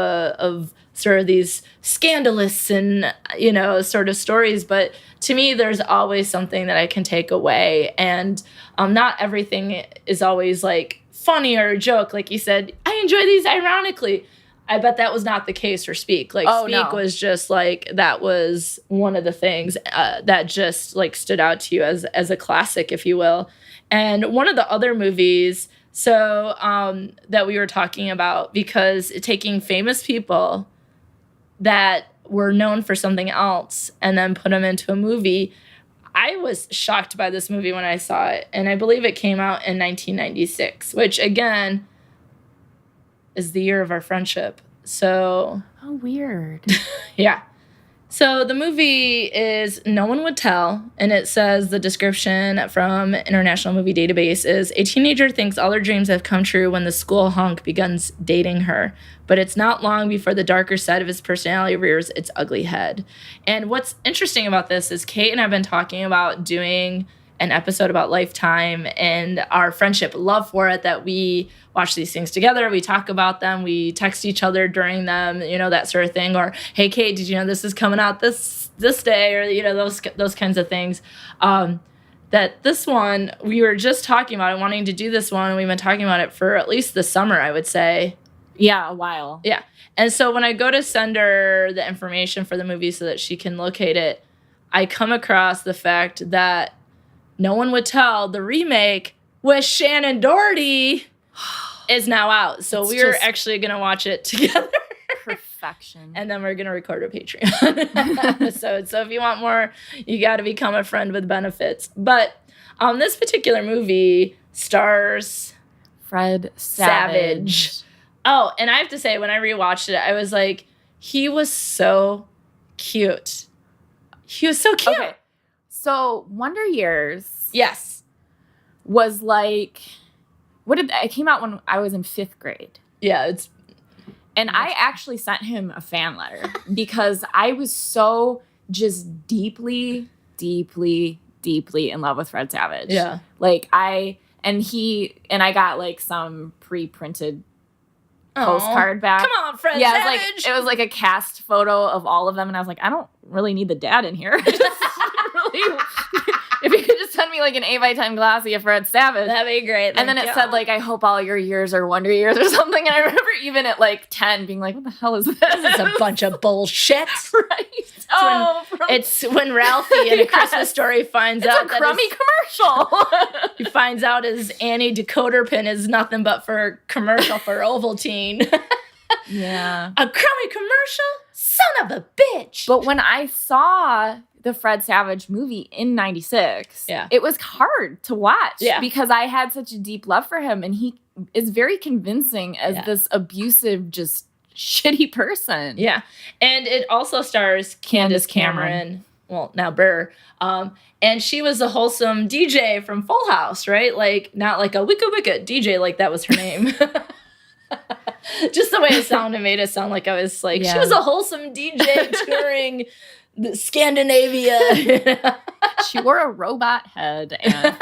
sort of these scandalous and, you know, sort of stories. But to me, there's always something that I can take away. And not everything is always, like, funny or a joke. Like you said, I enjoy these ironically. I bet that was not the case for Speak. Like, Speak was just, like, that was one of the things that just, like, stood out to you as a classic, if you will. And one of the other movies, that we were talking about, because taking famous people that were known for something else and then put them into a movie, I was shocked by this movie when I saw it. And I believe it came out in 1996, which, again, is the year of our friendship. So. Oh, weird. Yeah. So the movie is No One Would Tell, and it says the description from International Movie Database is, a teenager thinks all her dreams have come true when the school hunk begins dating her. But it's not long before the darker side of his personality rears its ugly head. And what's interesting about this is Kate and I have been talking about doing an episode about Lifetime and our friendship, love for it, that we watch these things together, we talk about them, we text each other during them, you know, that sort of thing. Or, hey, Kate, did you know this is coming out this day? Or, you know, those kinds of things. That this one, we were just talking about it, wanting to do this one, and we've been talking about it for at least the summer, I would say. Yeah, a while. Yeah. And so when I go to send her the information for the movie so that she can locate it, I come across the fact that No One Would Tell, the remake with Shannon Doherty, is now out. So we are actually going to watch it together. Perfection. And then we're going to record a Patreon episode. So if you want more, you got to become a friend with benefits. But this particular movie stars Fred Savage. Oh, and I have to say, when I rewatched it, I was like, he was so cute. He was so cute. Okay. So Wonder Years. Yes. Was like, it came out when I was in 5th grade. Yeah, and I actually sent him a fan letter because I was so just deeply, deeply, deeply in love with Fred Savage. Yeah. Like I got like some pre-printed postcard back. Come on, Fred Savage. It was like a cast photo of all of them, and I was like, I don't really need the dad in here. Really, if you could just send me like an 8x10 glossy of Fred Savage. That'd be great. And then it said like, I hope all your years are Wonder Years or something. And I remember even at like 10 being like, what the hell is this? This is a bunch of bullshit. Right. It's when Ralphie in A Christmas Story finds out that crummy commercial. He finds out his Annie decoder pin is nothing but for a commercial for Ovaltine. Yeah. A crummy commercial? Son of a bitch. But when I saw the Fred Savage movie in 96, it was hard to watch because I had such a deep love for him, and he is very convincing as this abusive, just shitty person. Yeah. And it also stars Candace Cameron. Well, now Burr. And she was a wholesome DJ from Full House, right? Like, not like a wicca wicca DJ, like that was her name. Just the way it sounded made it sound like I was like, she was a wholesome DJ touring Scandinavia. She wore a robot head. And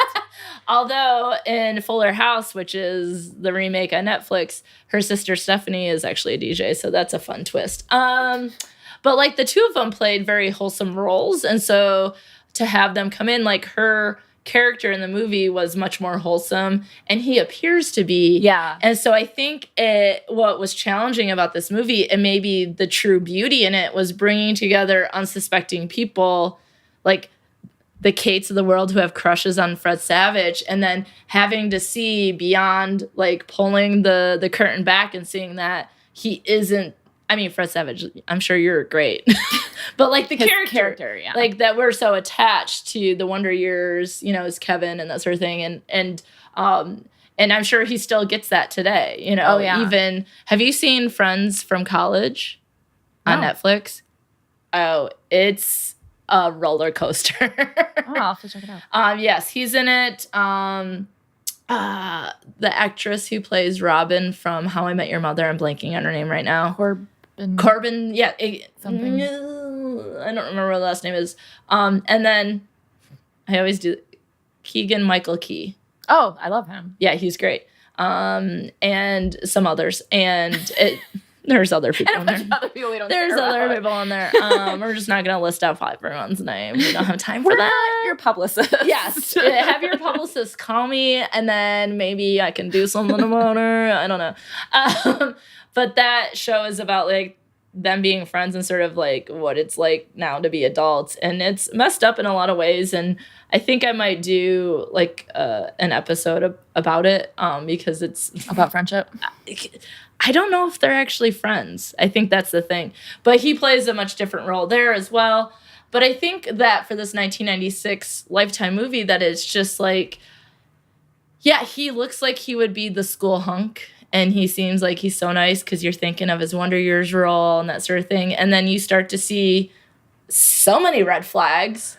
although in Fuller House, which is the remake on Netflix, her sister Stephanie is actually a DJ. So that's a fun twist. But like the two of them played very wholesome roles. And so to have them come in, like her character in the movie was much more wholesome, and he appears to be. Yeah. And so I think what was challenging about this movie, and maybe the true beauty in it, was bringing together unsuspecting people, like the Kates of the world who have crushes on Fred Savage, and then having to see beyond, like pulling the curtain back and seeing that he isn't. I mean, Fred Savage, I'm sure you're great. But like the character, like that we're so attached to the Wonder Years, you know, as Kevin and that sort of thing. And I'm sure he still gets that today, you know. Oh, yeah. Even, have you seen Friends from College on Netflix? Oh, it's a roller coaster. I'll have to check it out. Yes, he's in it. The actress who plays Robin from How I Met Your Mother, I'm blanking on her name right now. Corbin, yeah. Something. I don't remember what the last name is. And then I always do Keegan-Michael Key. Oh, I love him. Yeah, he's great. And some others. And there's other people in there. There's other people in there. We're just not going to list out everyone's name. We don't have time for that. Your publicist. Yes. Have your publicist call me, and then maybe I can do something about her. I don't know. But that show is about like them being friends and sort of like what it's like now to be adults. And it's messed up in a lot of ways. And I think I might do like an episode about it because it's about friendship. I don't know if they're actually friends. I think that's the thing. But he plays a much different role there as well. But I think that for this 1996 Lifetime movie, that it's just like, yeah, he looks like he would be the school hunk. And he seems like he's so nice because you're thinking of his Wonder Years role and that sort of thing. And then you start to see so many red flags.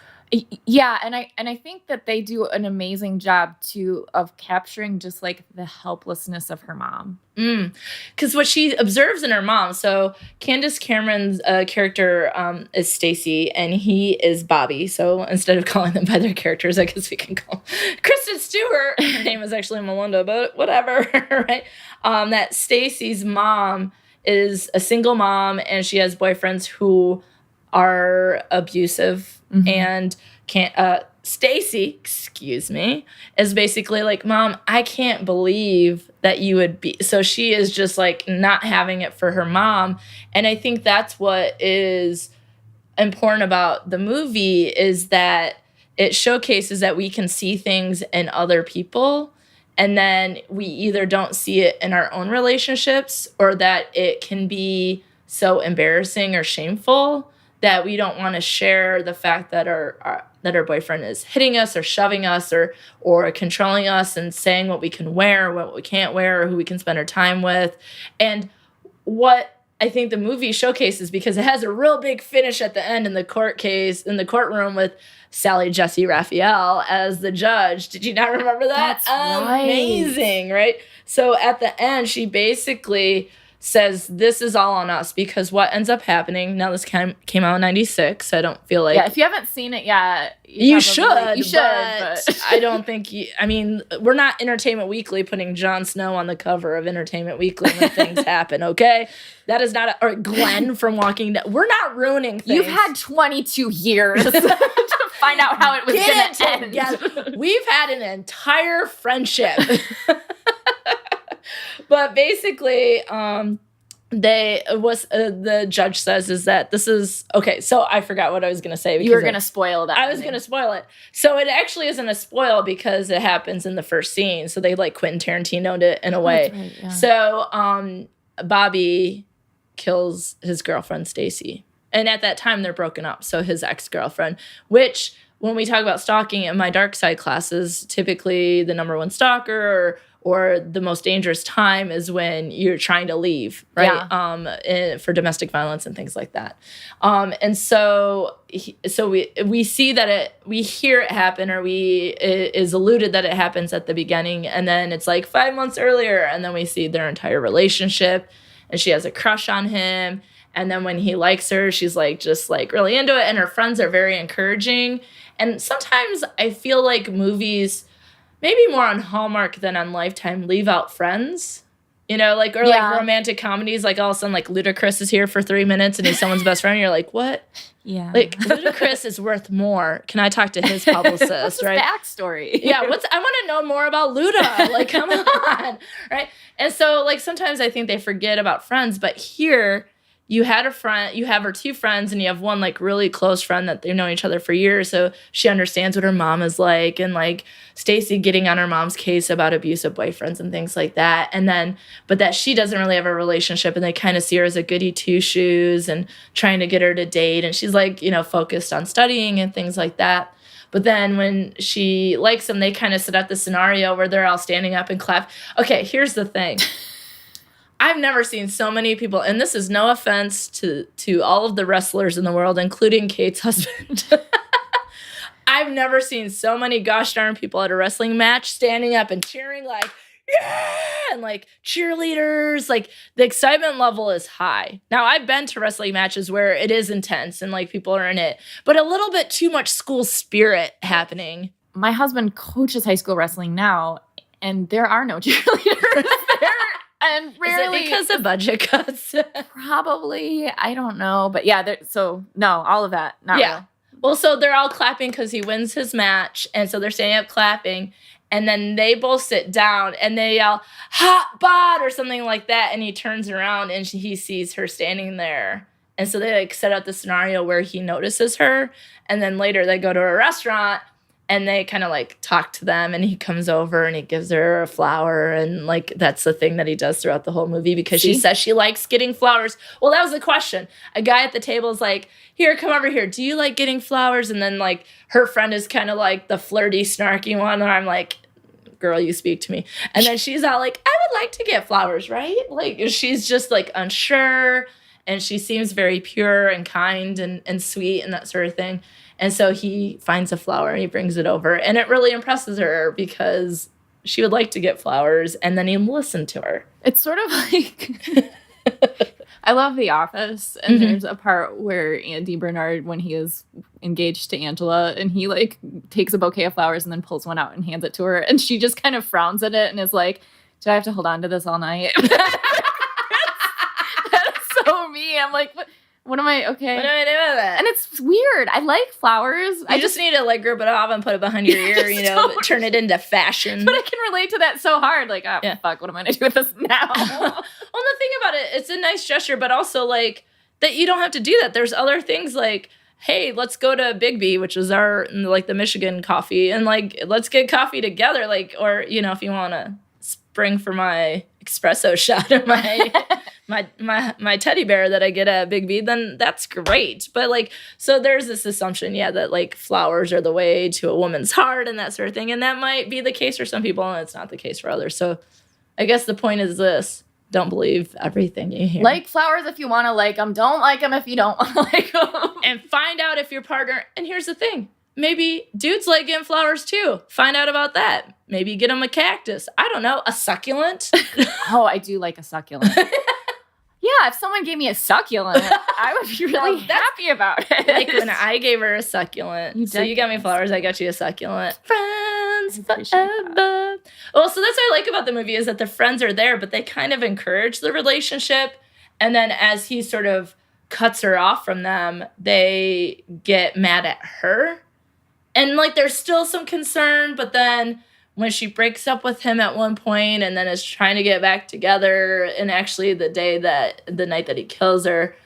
Yeah, and I think that they do an amazing job too of capturing just like the helplessness of her mom. Because what she observes in her mom. So Candace Cameron's character is Stacy, and he is Bobby. So instead of calling them by their characters, I guess we can call Kristen Stewart. Her name is actually Melinda, but whatever, right? That Stacy's mom is a single mom, and she has boyfriends who are abusive. And Stacy, excuse me, is basically like, Mom, I can't believe that you would be. So she is just like not having it for her mom. And I think that's what is important about the movie, is that it showcases that we can see things in other people, and then we either don't see it in our own relationships, or that it can be so embarrassing or shameful that we don't want to share the fact that our boyfriend is hitting us or shoving us or controlling us and saying what we can wear, what we can't wear, or who we can spend our time with. And what I think the movie showcases, because it has a real big finish at the end in the courtroom with Sally Jesse Raphael as the judge. Did you not remember that? That's right. Amazing, right? So at the end, she basically says this is all on us, because what ends up happening, now this came out in 96, I don't feel like... Yeah, if you haven't seen it yet... You should, but I don't think I mean, we're not Entertainment Weekly putting Jon Snow on the cover of Entertainment Weekly when things happen, okay? That is not... or Glenn from Walking Dead. We're not ruining things. You've had 22 years to find out how it was going to end. Yes. We've had an entire friendship. But basically, the judge says is that this is okay. So I forgot what I was going to say. You were going to spoil that. I was going to spoil it. So it actually isn't a spoil because it happens in the first scene. So they like Quentin Tarantino'd it in a way. That's right, yeah. So Bobby kills his girlfriend Stacy, and at that time they're broken up. So his ex-girlfriend, which when we talk about stalking in my dark side classes, typically the number one stalker or the most dangerous time is when you're trying to leave, right? Yeah. For domestic violence and things like that. And so we see that we hear it happen, or it is alluded that it happens at the beginning, and then it's like 5 months earlier, and then we see their entire relationship, and she has a crush on him. And then when he likes her, she's like just like really into it, and her friends are very encouraging. And sometimes I feel like movies, maybe more on Hallmark than on Lifetime, leave out friends, like romantic comedies, like all of a sudden like Ludacris is here for 3 minutes and he's someone's best friend. And you're like, what? Yeah. Like Ludacris is worth more. Can I talk to his publicist? What's right? Backstory. Yeah. I want to know more about Luda. Like, come on. Right. And so like sometimes I think they forget about friends, but here you had a friend, you have her two friends, and you have one like really close friend that they've known each other for years. So she understands what her mom is like, and like Stacy getting on her mom's case about abusive boyfriends and things like that. And then, but that she doesn't really have a relationship, and they kind of see her as a goody two shoes and trying to get her to date. And she's like, focused on studying and things like that. But then when she likes him, they kind of set up the scenario where they're all standing up and clap. Okay, here's the thing. I've never seen so many people, and this is no offense to all of the wrestlers in the world, including Kate's husband. I've never seen so many gosh darn people at a wrestling match standing up and cheering like, yeah, and like cheerleaders. Like the excitement level is high. Now, I've been to wrestling matches where it is intense and like people are in it, but a little bit too much school spirit happening. My husband coaches high school wrestling now, and there are no cheerleaders there. And rarely, is it because of budget cuts? Probably. I don't know. But yeah, so no, all of that. Not real. Well, so they're all clapping because he wins his match. And so they're standing up clapping. And then they both sit down and they yell, hot bod, or something like that. And he turns around and he sees her standing there. And so they like set up the scenario where he notices her. And then later they go to a restaurant. And they kind of like talk to them, and he comes over and he gives her a flower. And like, that's the thing that he does throughout the whole movie because she says she likes getting flowers. Well, that was the question. A guy at the table is like, here, come over here. Do you like getting flowers? And then like her friend is kind of like the flirty, snarky one. And I'm like, girl, you speak to me. And then she's all like, I would like to get flowers, right? Like she's just like unsure. And she seems very pure and kind and sweet and that sort of thing. And so he finds a flower and he brings it over. And it really impresses her because she would like to get flowers. And then he listened to her. It's sort of like, I love The Office. And there's a part where Andy Bernard, when he is engaged to Angela, and he like takes a bouquet of flowers and then pulls one out and hands it to her. And she just kind of frowns at it and is like, do I have to hold on to this all night? That's so me. I'm like, what am I, okay. What do I do with it? And it's weird. I like flowers. I just need to like group it off and put it behind your ear, turn it into fashion. But I can relate to that so hard. Like, fuck, what am I going to do with this now? Well, the thing about it, it's a nice gesture, but also like that you don't have to do that. There's other things like, hey, let's go to Big B, which is our, like the Michigan coffee, and like, let's get coffee together. Like, or, if you want to spring for my espresso shot or my teddy bear that I get at Big B, then that's great. But like, so there's this assumption, that like flowers are the way to a woman's heart and that sort of thing. And that might be the case for some people, and it's not the case for others. So I guess the point is this: don't believe everything you hear. Like flowers if you want to like them. Don't like them if you don't want to like them. And find out if your partner, and here's the thing, maybe dudes like getting flowers too. Find out about that. Maybe get them a cactus. I don't know, a succulent. Oh, I do like a succulent. Yeah, if someone gave me a succulent, I would be really happy about it. Like when I gave her a succulent. You got me flowers, I got you a succulent. Friends forever. Well, so that's what I like about the movie is that the friends are there, but they kind of encourage the relationship. And then as he sort of cuts her off from them, they get mad at her. And like there's still some concern, but then when she breaks up with him at one point and then is trying to get back together, and actually the night that he kills her,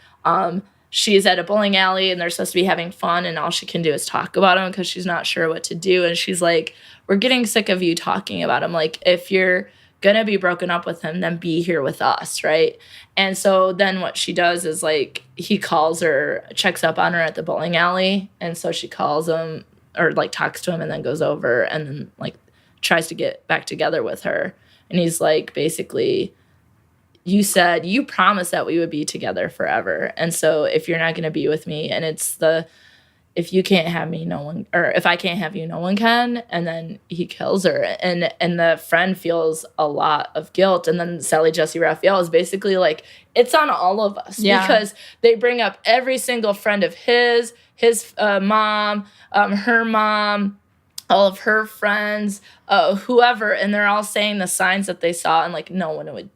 she's at a bowling alley and they're supposed to be having fun, and all she can do is talk about him because she's not sure what to do. And she's like, we're getting sick of you talking about him. Like, if you're gonna be broken up with him, then be here with us, right? And so then what she does is, like, he calls her, checks up on her at the bowling alley, and so she calls him, or like talks to him, and then goes over and then like tries to get back together with her. And he's like, basically, you promised that we would be together forever. And so if you're not going to be with me, and if you can't have me, no one, or if I can't have you, no one can. And then he kills her. And the friend feels a lot of guilt. And then Sally Jesse Raphael is basically like, it's on all of us. Yeah. Because they bring up every single friend of his mom, her mom, all of her friends, whoever. And they're all saying the signs that they saw, and like no one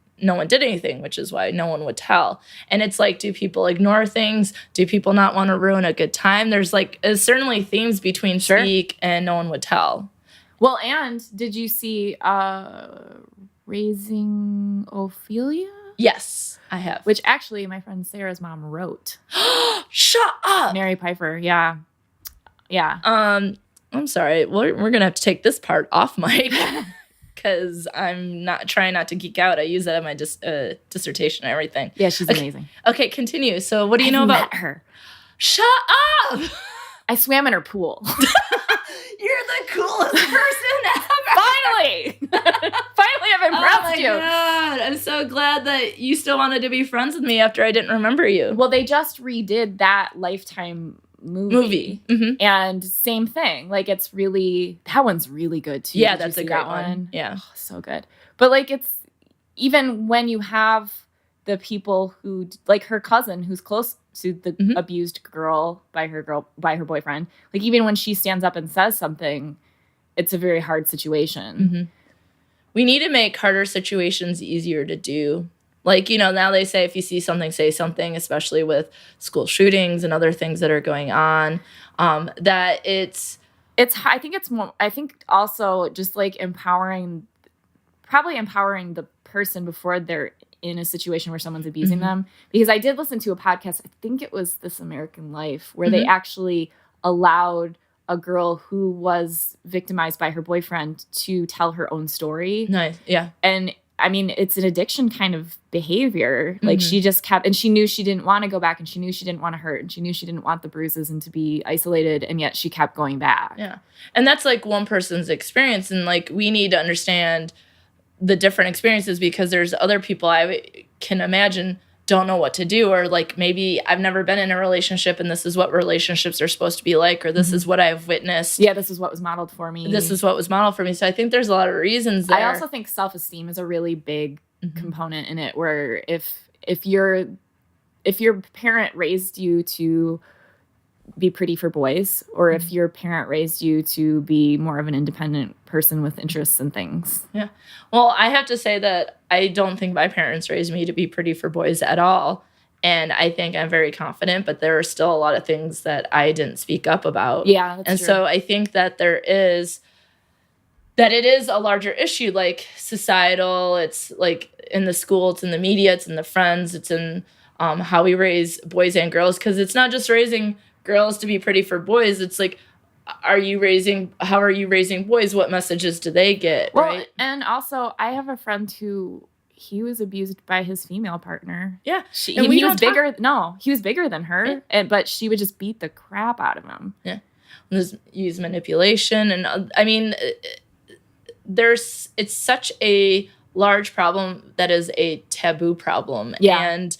did anything, which is why no one would tell. And it's like, do people ignore things? Do people not want to ruin a good time? There's certainly themes between Speak and no one would tell. Well, and did you see Raising Ophelia? Yes, I have. Which actually my friend Sarah's mom wrote. Shut up! Mary Piper, yeah. Yeah. I'm sorry. We're going to have to take this part off mic. Because I'm trying not to geek out. I use that in my dissertation and everything. Yeah, she's amazing. Okay, continue. So what do you know about her? Shut up! I swam in her pool. You're the coolest person ever. Finally! Finally, I've impressed you. Oh my God. I'm so glad that you still wanted to be friends with me after I didn't remember you. Well, they just redid that Lifetime movie. Mm-hmm. And same thing. Like, it's really, that one's really good too. Yeah, that's a great one. Yeah. Oh, so good. But like, it's, even when you have the people who, like her cousin who's close to the abused girl by her boyfriend, like even when she stands up and says something, it's a very hard situation. Mm-hmm. We need to make harder situations easier to do. Like, now they say if you see something, say something, especially with school shootings and other things that are going on, that I think also just like empowering the person before they're in a situation where someone's abusing them. Because I did listen to a podcast, I think it was This American Life, where they actually allowed a girl who was victimized by her boyfriend to tell her own story. Nice, yeah. And I mean, it's an addiction kind of behavior. Like she just kept, and she knew she didn't want to go back, and she knew she didn't want to hurt, and she knew she didn't want the bruises and to be isolated, and yet she kept going back. Yeah. And that's like one person's experience, and like we need to understand the different experiences, because there's other people I can imagine don't know what to do, or like maybe I've never been in a relationship and this is what relationships are supposed to be like, or this is what I've witnessed. Yeah, this is what was modeled for me. This is what was modeled for me. So I think there's a lot of reasons there. I also think self-esteem is a really big component in it, where if your parent raised you to be pretty for boys, or if your parent raised you to be more of an independent person with interests and things. Yeah. Well, I have to say that I don't think my parents raised me to be pretty for boys at all. And I think I'm very confident, but there are still a lot of things that I didn't speak up about. Yeah, that's true. So I think that it is a larger issue, like societal. It's like in the school, it's in the media, it's in the friends, it's in how we raise boys and girls. Because it's not just raising girls to be pretty for boys. It's like, how are you raising boys? What messages do they get? Well, right? And also, I have a friend who he was abused by his female partner. Yeah. He was bigger. No, he was bigger than her, but she would just beat the crap out of him. Yeah. Use manipulation. And I mean, it's such a large problem that is a taboo problem. Yeah. And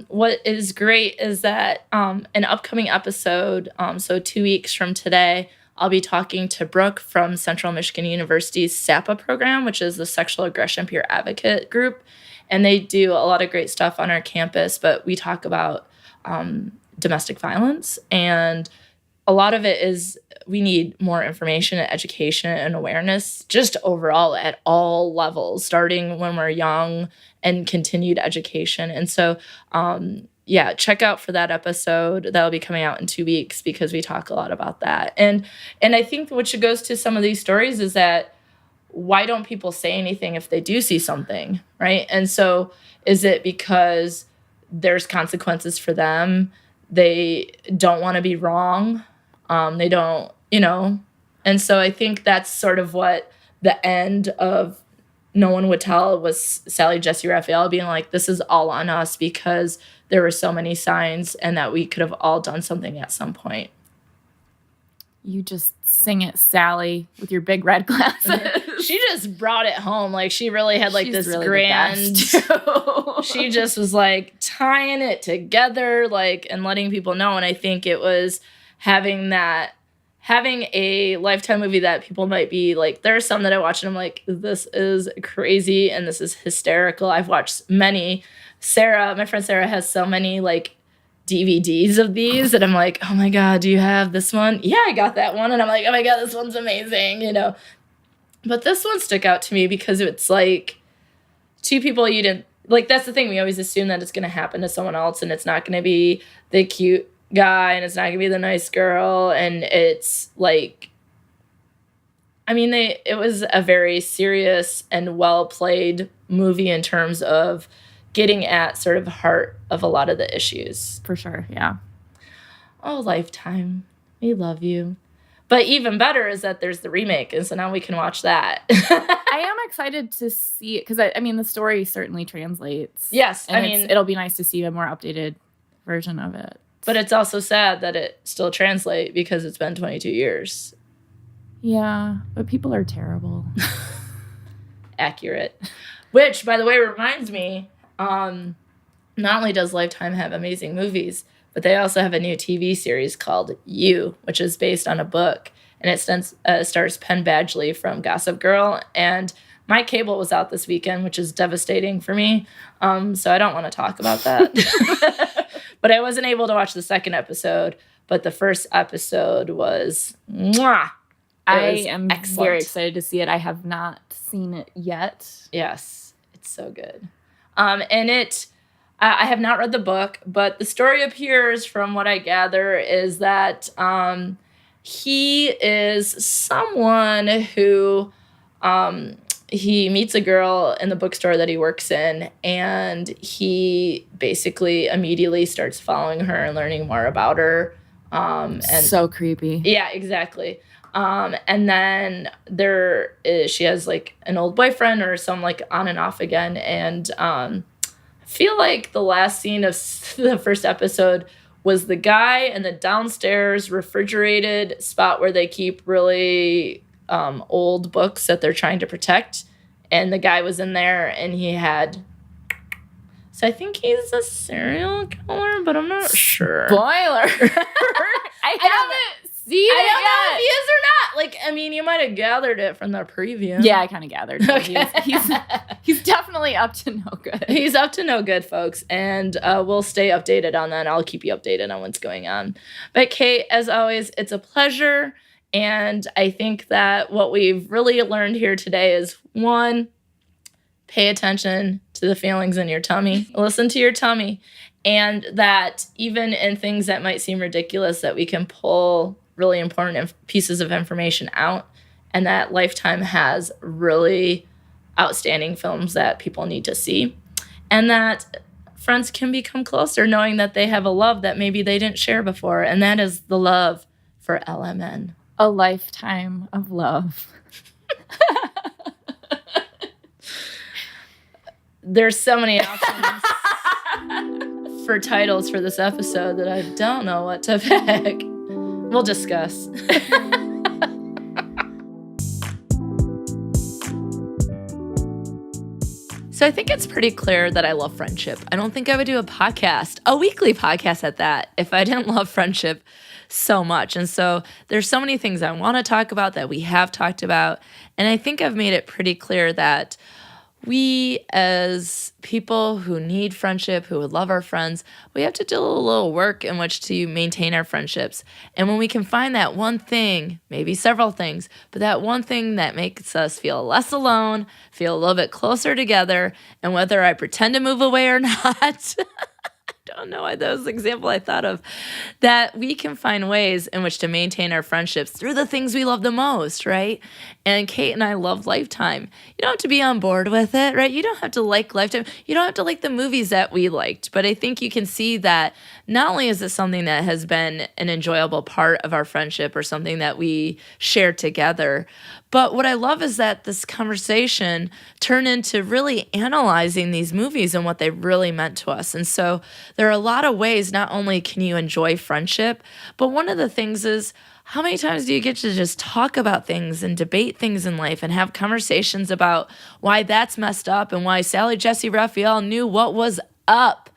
what is great is that an upcoming episode, so 2 weeks from today, I'll be talking to Brooke from Central Michigan University's SAPA program, which is the Sexual Aggression Peer Advocate Group. And they do a lot of great stuff on our campus, but we talk about domestic violence. And a lot of it is we need more information and education and awareness just overall at all levels, starting when we're young and continued education. And so yeah, check out for that episode. That'll be coming out in 2 weeks because we talk a lot about that. And I think which goes to some of these stories is that why don't people say anything if they do see something, right? And so is it because there's consequences for them? They don't want to be wrong. They don't, And so I think that's sort of what the end of No One Would Tell was Sally Jesse Raphael being like, this is all on us because there were so many signs and that we could have all done something at some point. You just sing it, Sally, with your big red glasses. She just brought it home. Like, she really had like She's this really grand, she just was like tying it together, like, and letting people know. And I think it was having a Lifetime movie that people might be like, there are some that I watch and I'm like, this is crazy and this is hysterical. I've watched many. My friend Sarah has so many like DVDs of these that I'm like, oh my God, do you have this one? Yeah, I got that one. And I'm like, oh my God, this one's amazing, But this one stuck out to me because it's like two people you didn't, like, that's the thing. We always assume that it's going to happen to someone else and it's not going to be the cute guy and it's not going to be the nice girl. And it's like, it was a very serious and well-played movie in terms of getting at sort of the heart of a lot of the issues. For sure, yeah. Oh, Lifetime, we love you. But even better is that there's the remake, and so now we can watch that. I am excited to see it, because, the story certainly translates. Yes, and it'll be nice to see a more updated version of it. But it's also sad that it still translates because it's been 22 years. Yeah, but people are terrible. Accurate. Which, by the way, reminds me, not only does Lifetime have amazing movies, but they also have a new TV series called You, which is based on a book. And it stars Penn Badgley from Gossip Girl. And my cable was out this weekend, which is devastating for me. So I don't want to talk about that. But I wasn't able to watch the second episode. But the first episode was mwah. I am very excited to see it. I have not seen it yet. Yes, it's so good. I have not read the book, but the story appears, from what I gather, is that he is someone who he meets a girl in the bookstore that he works in, and he basically immediately starts following her and learning more about her. And so creepy. Yeah, exactly. And then she has like an old boyfriend or some like on and off again. And I feel like the last scene of the first episode was the guy in the downstairs refrigerated spot where they keep really old books that they're trying to protect. And the guy was in there and he had... So I think he's a serial killer, but I'm not sure. Spoiler! I haven't seen it I don't know yet. if he is or not. Like, you might have gathered it from the preview. Yeah, I kind of gathered. Okay. He's definitely up to no good. He's up to no good, folks. And we'll stay updated on that. I'll keep you updated on what's going on. But Kate, as always, it's a pleasure. And I think that what we've really learned here today is, one, pay attention to the feelings in your tummy. Listen to your tummy. And that even in things that might seem ridiculous, that we can pull really important pieces of information out, and that Lifetime has really outstanding films that people need to see, and that friends can become closer knowing that they have a love that maybe they didn't share before, and that is the love for LMN. A lifetime of love. There's so many options for titles for this episode that I don't know what to pick. We'll discuss. So I think it's pretty clear that I love friendship. I don't think I would do a weekly podcast at that, if I didn't love friendship so much. And so there's so many things I want to talk about that we have talked about. And I think I've made it pretty clear that we, as people who need friendship, who would love our friends, we have to do a little work in which to maintain our friendships. And when we can find that one thing, maybe several things, but that one thing that makes us feel less alone, feel a little bit closer together, and whether I pretend to move away or not, I don't know why that was the example I thought of, that we can find ways in which to maintain our friendships through the things we love the most, right? And Kate and I love Lifetime. You don't have to be on board with it, right? You don't have to like Lifetime. You don't have to like the movies that we liked. But I think you can see that not only is it something that has been an enjoyable part of our friendship or something that we share together, but what I love is that this conversation turned into really analyzing these movies and what they really meant to us. And so there are a lot of ways, not only can you enjoy friendship, but one of the things is, how many times do you get to just talk about things and debate things in life and have conversations about why that's messed up and why Sally Jesse Raphael knew what was up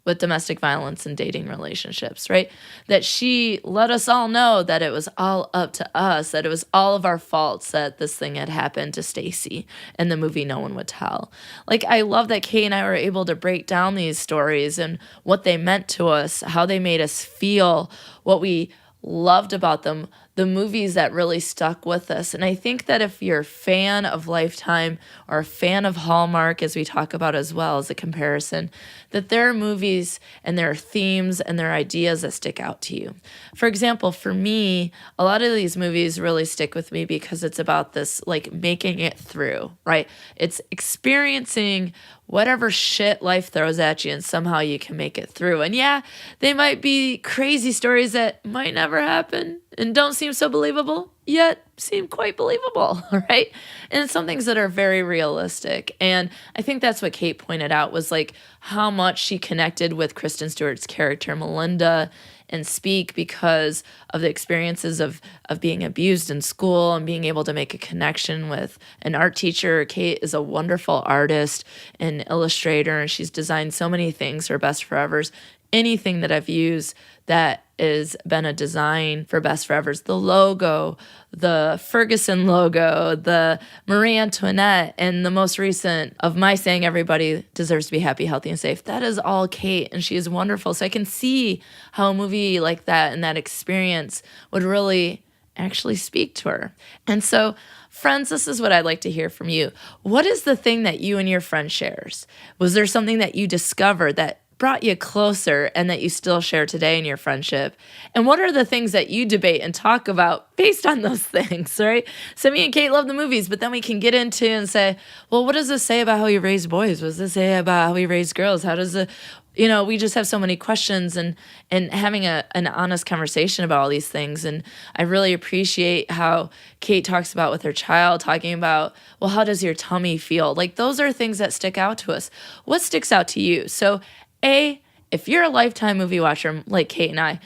with domestic violence and dating relationships, right? That she let us all know that it was all up to us, that it was all of our faults that this thing had happened to Stacy in the movie No One Would Tell. Like, I love that Kay and I were able to break down these stories and what they meant to us, how they made us feel, what we loved about them, the movies that really stuck with us. And I think that if you're a fan of Lifetime or a fan of Hallmark, as we talk about as well as a comparison, that there are movies and there are themes and there are ideas that stick out to you. For example, for me, a lot of these movies really stick with me because it's about this, like, making it through, right? It's experiencing whatever shit life throws at you and somehow you can make it through. And yeah, they might be crazy stories that might never happen and don't seem so believable, yet seem quite believable, right? And some things that are very realistic. And I think that's what Kate pointed out, was like how much she connected with Kristen Stewart's character, Melinda, and Speak, because of the experiences of being abused in school and being able to make a connection with an art teacher. Kate is a wonderful artist and illustrator, and she's designed so many things for Best Forevers. Anything that I've used that has been a design for Best Forevers, the logo, the Ferguson logo, the Marie Antoinette, and the most recent of my saying everybody deserves to be happy, healthy, and safe. That is all Kate, and she is wonderful. So I can see how a movie like that and that experience would really actually speak to her. And so, friends, this is what I'd like to hear from you. What is the thing that you and your friend shares? Was there something that you discovered that brought you closer and that you still share today in your friendship? And what are the things that you debate and talk about based on those things, right? So me and Kate love the movies, but then we can get into and say, well, what does this say about how you raise boys? What does this say about how we raise girls? How does it, we just have so many questions, and having an honest conversation about all these things. And I really appreciate how Kate talks about with her child, talking about, well, how does your tummy feel? Like, those are things that stick out to us. What sticks out to you? So if you're a Lifetime movie watcher like Kate and I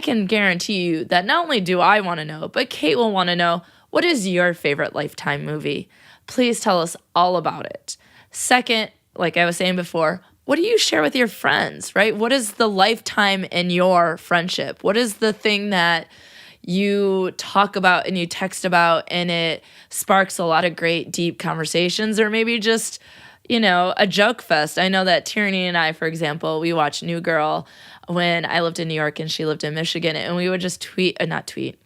can guarantee you that not only do I want to know, but Kate will want to know, what is your favorite Lifetime movie? Please tell us all about it. Second, like I was saying before, what do you share with your friends, right? What is the Lifetime in your friendship? What is the thing that you talk about and you text about and it sparks a lot of great, deep conversations, or maybe just a joke fest? I know that Tierney and I, for example, we watched New Girl when I lived in New York and she lived in Michigan, and we would just not tweet.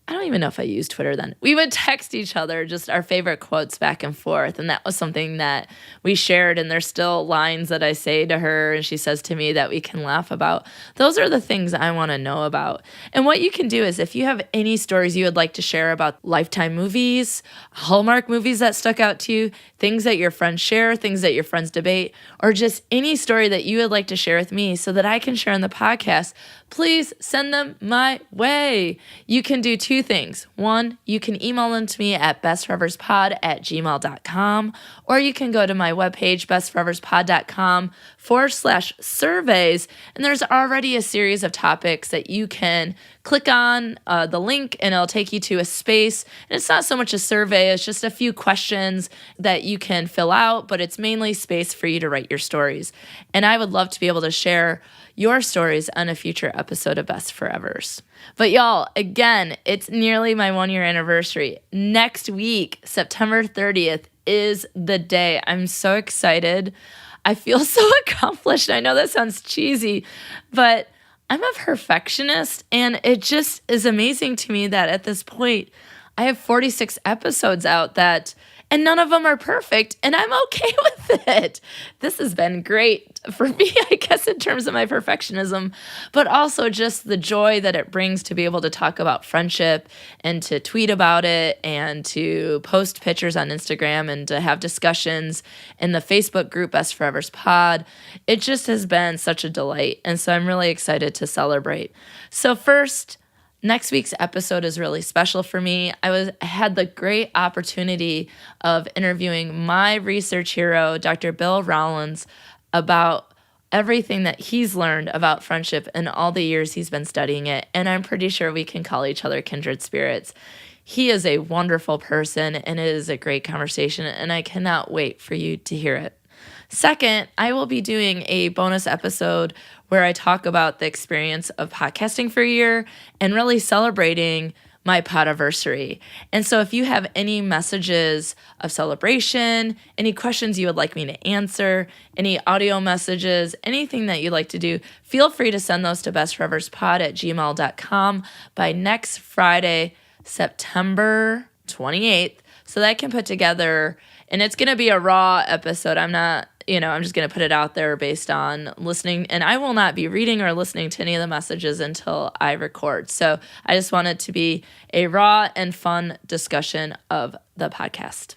I don't even know if I used Twitter then. We would text each other just our favorite quotes back and forth. And that was something that we shared. And there's still lines that I say to her and she says to me that we can laugh about. Those are the things I want to know about. And what you can do is, if you have any stories you would like to share about Lifetime movies, Hallmark movies that stuck out to you, things that your friends share, things that your friends debate, or just any story that you would like to share with me so that I can share in the podcast, please send them my way. You can do two things. One, you can email them to me at bestforeverspod@gmail.com, or you can go to my webpage, bestforeverspod.com/surveys, and there's already a series of topics that you can click on the link, and it'll take you to a space. And it's not so much a survey, it's just a few questions that you can fill out, but it's mainly space for you to write your stories. And I would love to be able to share your stories on a future episode of Best Forevers. But y'all, again, it's nearly my 1-year anniversary. Next week, September 30th, is the day. I'm so excited. I feel so accomplished. I know that sounds cheesy, but I'm a perfectionist, and it just is amazing to me that at this point, I have 46 episodes out and and none of them are perfect, and I'm okay with it. This has been great for me, I guess, in terms of my perfectionism, but also just the joy that it brings to be able to talk about friendship and to tweet about it and to post pictures on Instagram and to have discussions in the Facebook group Best Forevers Pod. It just has been such a delight, and so I'm really excited to celebrate. So first, next week's episode is really special for me. I had the great opportunity of interviewing my research hero, Dr. Bill Rollins, about everything that he's learned about friendship in all the years he's been studying it, and I'm pretty sure we can call each other kindred spirits. He is a wonderful person, and it is a great conversation, and I cannot wait for you to hear it. Second, I will be doing a bonus episode where I talk about the experience of podcasting for a year and really celebrating my podiversary. And so if you have any messages of celebration, any questions you would like me to answer, any audio messages, anything that you'd like to do, feel free to send those to bestforeverspod@gmail.com by next Friday, September 28th, so that I can put together, and it's going to be a raw episode. I'm just going to put it out there based on listening, and I will not be reading or listening to any of the messages until I record. So I just want it to be a raw and fun discussion of the podcast.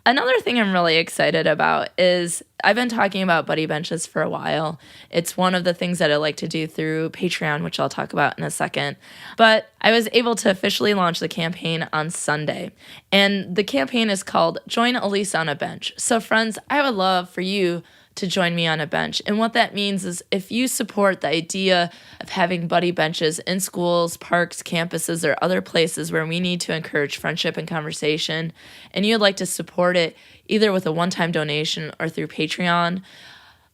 Another thing I'm really excited about is I've been talking about buddy benches for a while. It's one of the things that I like to do through Patreon, which I'll talk about in a second. But I was able to officially launch the campaign on Sunday. And the campaign is called Join Alysa on a Bench. So friends, I would love for you to join me on a bench. And what that means is if you support the idea of having buddy benches in schools, parks, campuses, or other places where we need to encourage friendship and conversation, and you'd like to support it either with a one-time donation or through Patreon,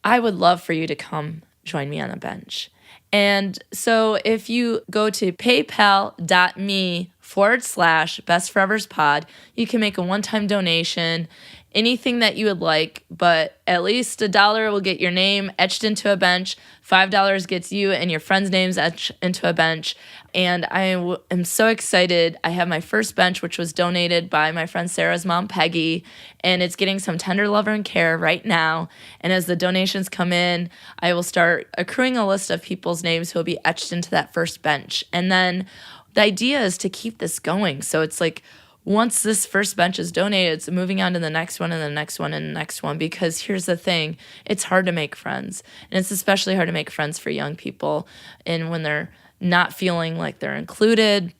I would love for you to come join me on a bench. And so if you go to paypal.me/bestforeverspod, you can make a one-time donation, anything that you would like, but at least $1 will get your name etched into a bench. $5 gets you and your friends' names etched into a bench. And I am so excited. I have my first bench, which was donated by my friend Sarah's mom, Peggy, and it's getting some tender love and care right now. And as the donations come in, I will start accruing a list of people's names who will be etched into that first bench. And then the idea is to keep this going. So it's like, once this first bench is donated, it's moving on to the next one and the next one and the next one, because here's the thing, it's hard to make friends. And it's especially hard to make friends for young people. And when they're not feeling like they're included,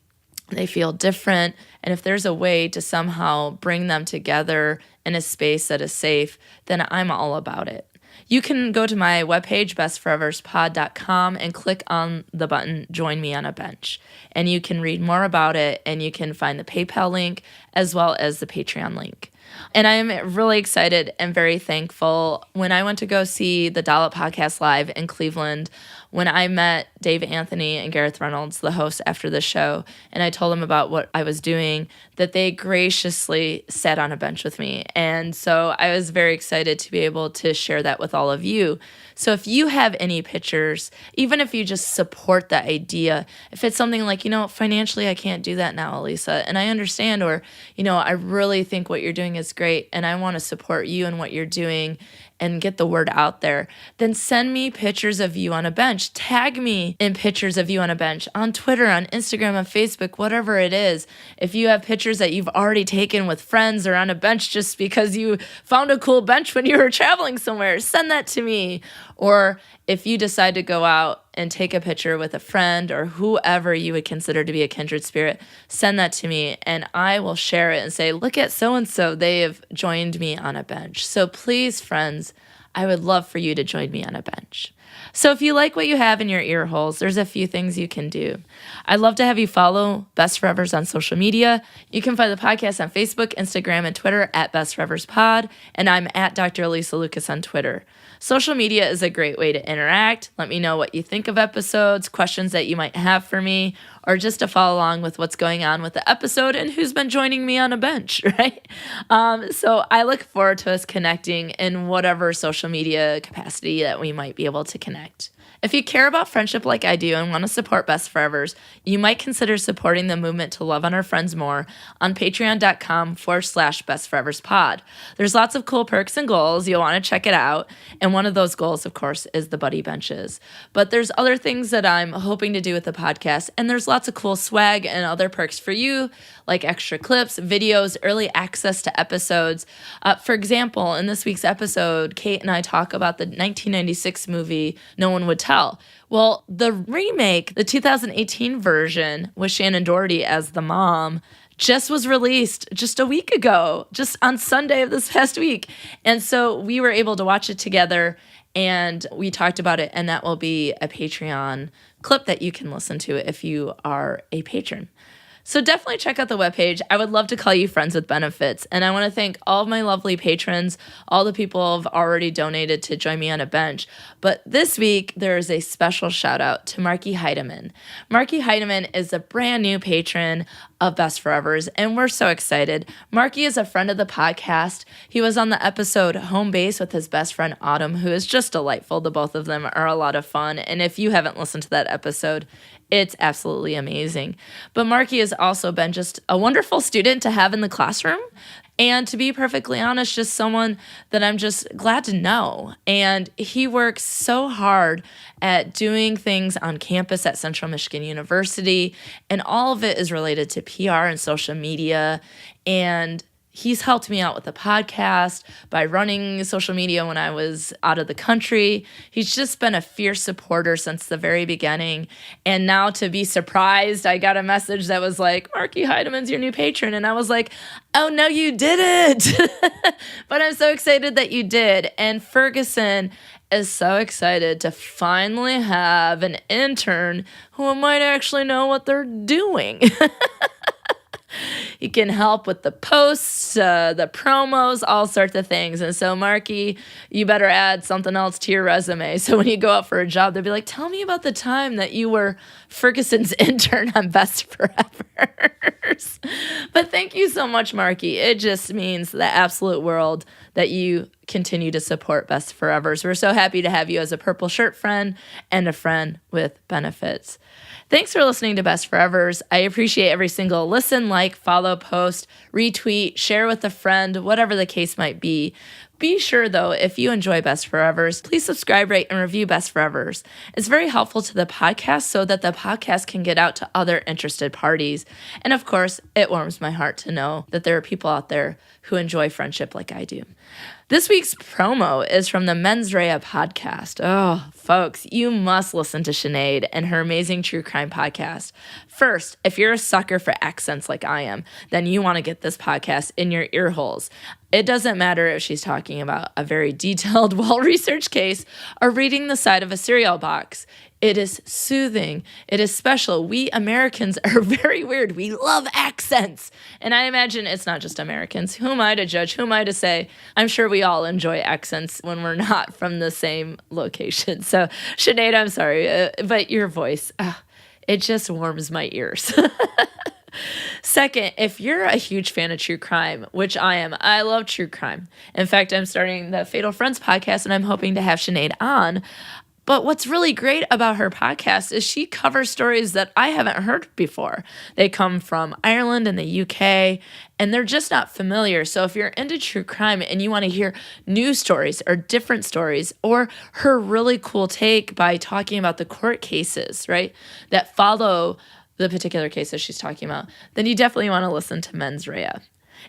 they feel different. And if there's a way to somehow bring them together in a space that is safe, then I'm all about it. You can go to my webpage, bestforeverspod.com, and click on the button, Join Me on a Bench. And you can read more about it, and you can find the PayPal link as well as the Patreon link. And I'm really excited and very thankful. When I went to go see the Dollop Podcast live in Cleveland, when I met Dave Anthony and Gareth Reynolds, the hosts, after the show, and I told them about what I was doing, that they graciously sat on a bench with me. And so I was very excited to be able to share that with all of you. So if you have any pictures, even if you just support the idea, if it's something like, financially I can't do that now, Alysa, and I understand, or, I really think what you're doing is great and I want to support you and what you're doing and get the word out there, then send me pictures of you on a bench. Tag me in pictures of you on a bench on Twitter, on Instagram, on Facebook, whatever it is. If you have pictures that you've already taken with friends or on a bench just because you found a cool bench when you were traveling somewhere, send that to me. Or if you decide to go out and take a picture with a friend or whoever you would consider to be a kindred spirit, send that to me and I will share it and say, look at so-and-so, they have joined me on a bench. So please, friends, I would love for you to join me on a bench. So if you like what you have in your ear holes, there's a few things you can do. I'd love to have you follow Best Forevers on social media. You can find the podcast on Facebook, Instagram, and Twitter at Best Forevers Pod, and I'm at Dr. Alysa Lucas on Twitter. Social media is a great way to interact. Let me know what you think of episodes, questions that you might have for me, or just to follow along with what's going on with the episode and who's been joining me on a bench, right? So I look forward to us connecting in whatever social media capacity that we might be able to connect. If you care about friendship like I do and want to support Best Forevers, you might consider supporting the movement to love on our friends more on patreon.com/bestforeverspod. There's lots of cool perks and goals. You'll want to check it out. And one of those goals, of course, is the buddy benches. But there's other things that I'm hoping to do with the podcast, and there's lots of cool swag and other perks for you, like extra clips, videos, early access to episodes. For example, in this week's episode, Kate and I talk about the 1996 movie No One Would Tell. Well, the remake, the 2018 version with Shannon Doherty as the mom, just was released just a week ago, just on Sunday of this past week. And so we were able to watch it together, and we talked about it, and that will be a Patreon clip that you can listen to if you are a patron. So definitely check out the webpage. I would love to call you friends with benefits. And I want to thank all of my lovely patrons, all the people who have already donated to join me on a bench. But this week, there is a special shout out to Marky Heidemann. Marky Heidemann is a brand new patron of Best Forevers, and we're so excited. Marky is a friend of the podcast. He was on the episode Home Base with his best friend Autumn, who is just delightful. The both of them are a lot of fun. And if you haven't listened to that episode, it's absolutely amazing. But Marky has also been just a wonderful student to have in the classroom. And to be perfectly honest, just someone that I'm just glad to know. And he works so hard at doing things on campus at Central Michigan University. And all of it is related to PR and social media. And he's helped me out with the podcast by running social media when I was out of the country. He's just been a fierce supporter since the very beginning. And now to be surprised, I got a message that was like, Marky Heidemann's your new patron. And I was like, oh, no, you didn't. But I'm so excited that you did. And Ferguson is so excited to finally have an intern who might actually know what they're doing. He can help with the posts, the promos, all sorts of things. And so, Marky, you better add something else to your resume. So when you go out for a job, they'll be like, tell me about the time that you were Ferguson's intern on Best Forevers. But thank you so much, Marky. It just means the absolute world that you continue to support Best Forevers. We're so happy to have you as a purple shirt friend and a friend with benefits. Thanks for listening to Best Forevers. I appreciate every single listen, like, follow, post, retweet, share with a friend, whatever the case might be. Be sure, though, if you enjoy Best Forevers, please subscribe, rate, and review Best Forevers. It's very helpful to the podcast so that the podcast can get out to other interested parties. And of course, it warms my heart to know that there are people out there who enjoy friendship like I do. This week's promo is from the Mens Rea podcast. Oh, folks, you must listen to Sinead and her amazing true crime podcast. First, if you're a sucker for accents like I am, then you want to get this podcast in your ear holes. It doesn't matter if she's talking about a very detailed, well-researched case or reading the side of a cereal box. It is soothing. It is special. We Americans are very weird. We love accents. And I imagine it's not just Americans. Who am I to judge? Who am I to say? I'm sure we all enjoy accents when we're not from the same location. So, Sinead, I'm sorry, but your voice, it just warms my ears. Second, if you're a huge fan of true crime, which I am, I love true crime. In fact, I'm starting the Fatal Friends podcast, and I'm hoping to have Sinead on. But what's really great about her podcast is she covers stories that I haven't heard before. They come from Ireland and the UK, and they're just not familiar. So if you're into true crime and you want to hear new stories or different stories, or her really cool take by talking about the court cases, right, that follow the particular cases she's talking about, then you definitely want to listen to Mens Rea.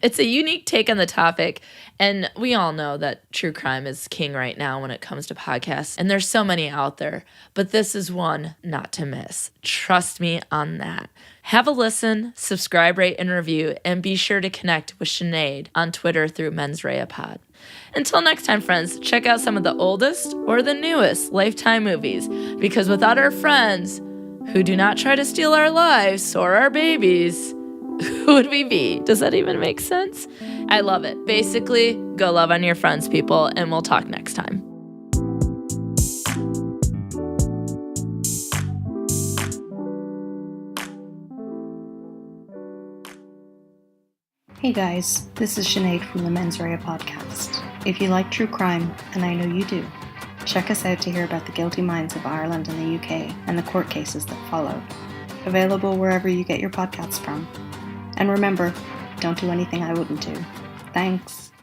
It's a unique take on the topic, and we all know that true crime is king right now when it comes to podcasts, and there's so many out there, but this is one not to miss. Trust me on that. Have a listen, subscribe, rate, and review, and be sure to connect with Sinead on Twitter through Mens Rea Pod. Until next time, friends, check out some of the oldest or the newest Lifetime movies, because without our friends who do not try to steal our lives or our babies, who would we be? Does that even make sense? I love it. Basically, go love on your friends, people, and we'll talk next time. Hey guys, this is Sinead from the Mens Rea podcast. If you like true crime, and I know you do, Check us out to hear about the guilty minds of Ireland and the UK and the court cases that followed. Available wherever you get your podcasts from. And remember, don't do anything I wouldn't do. Thanks.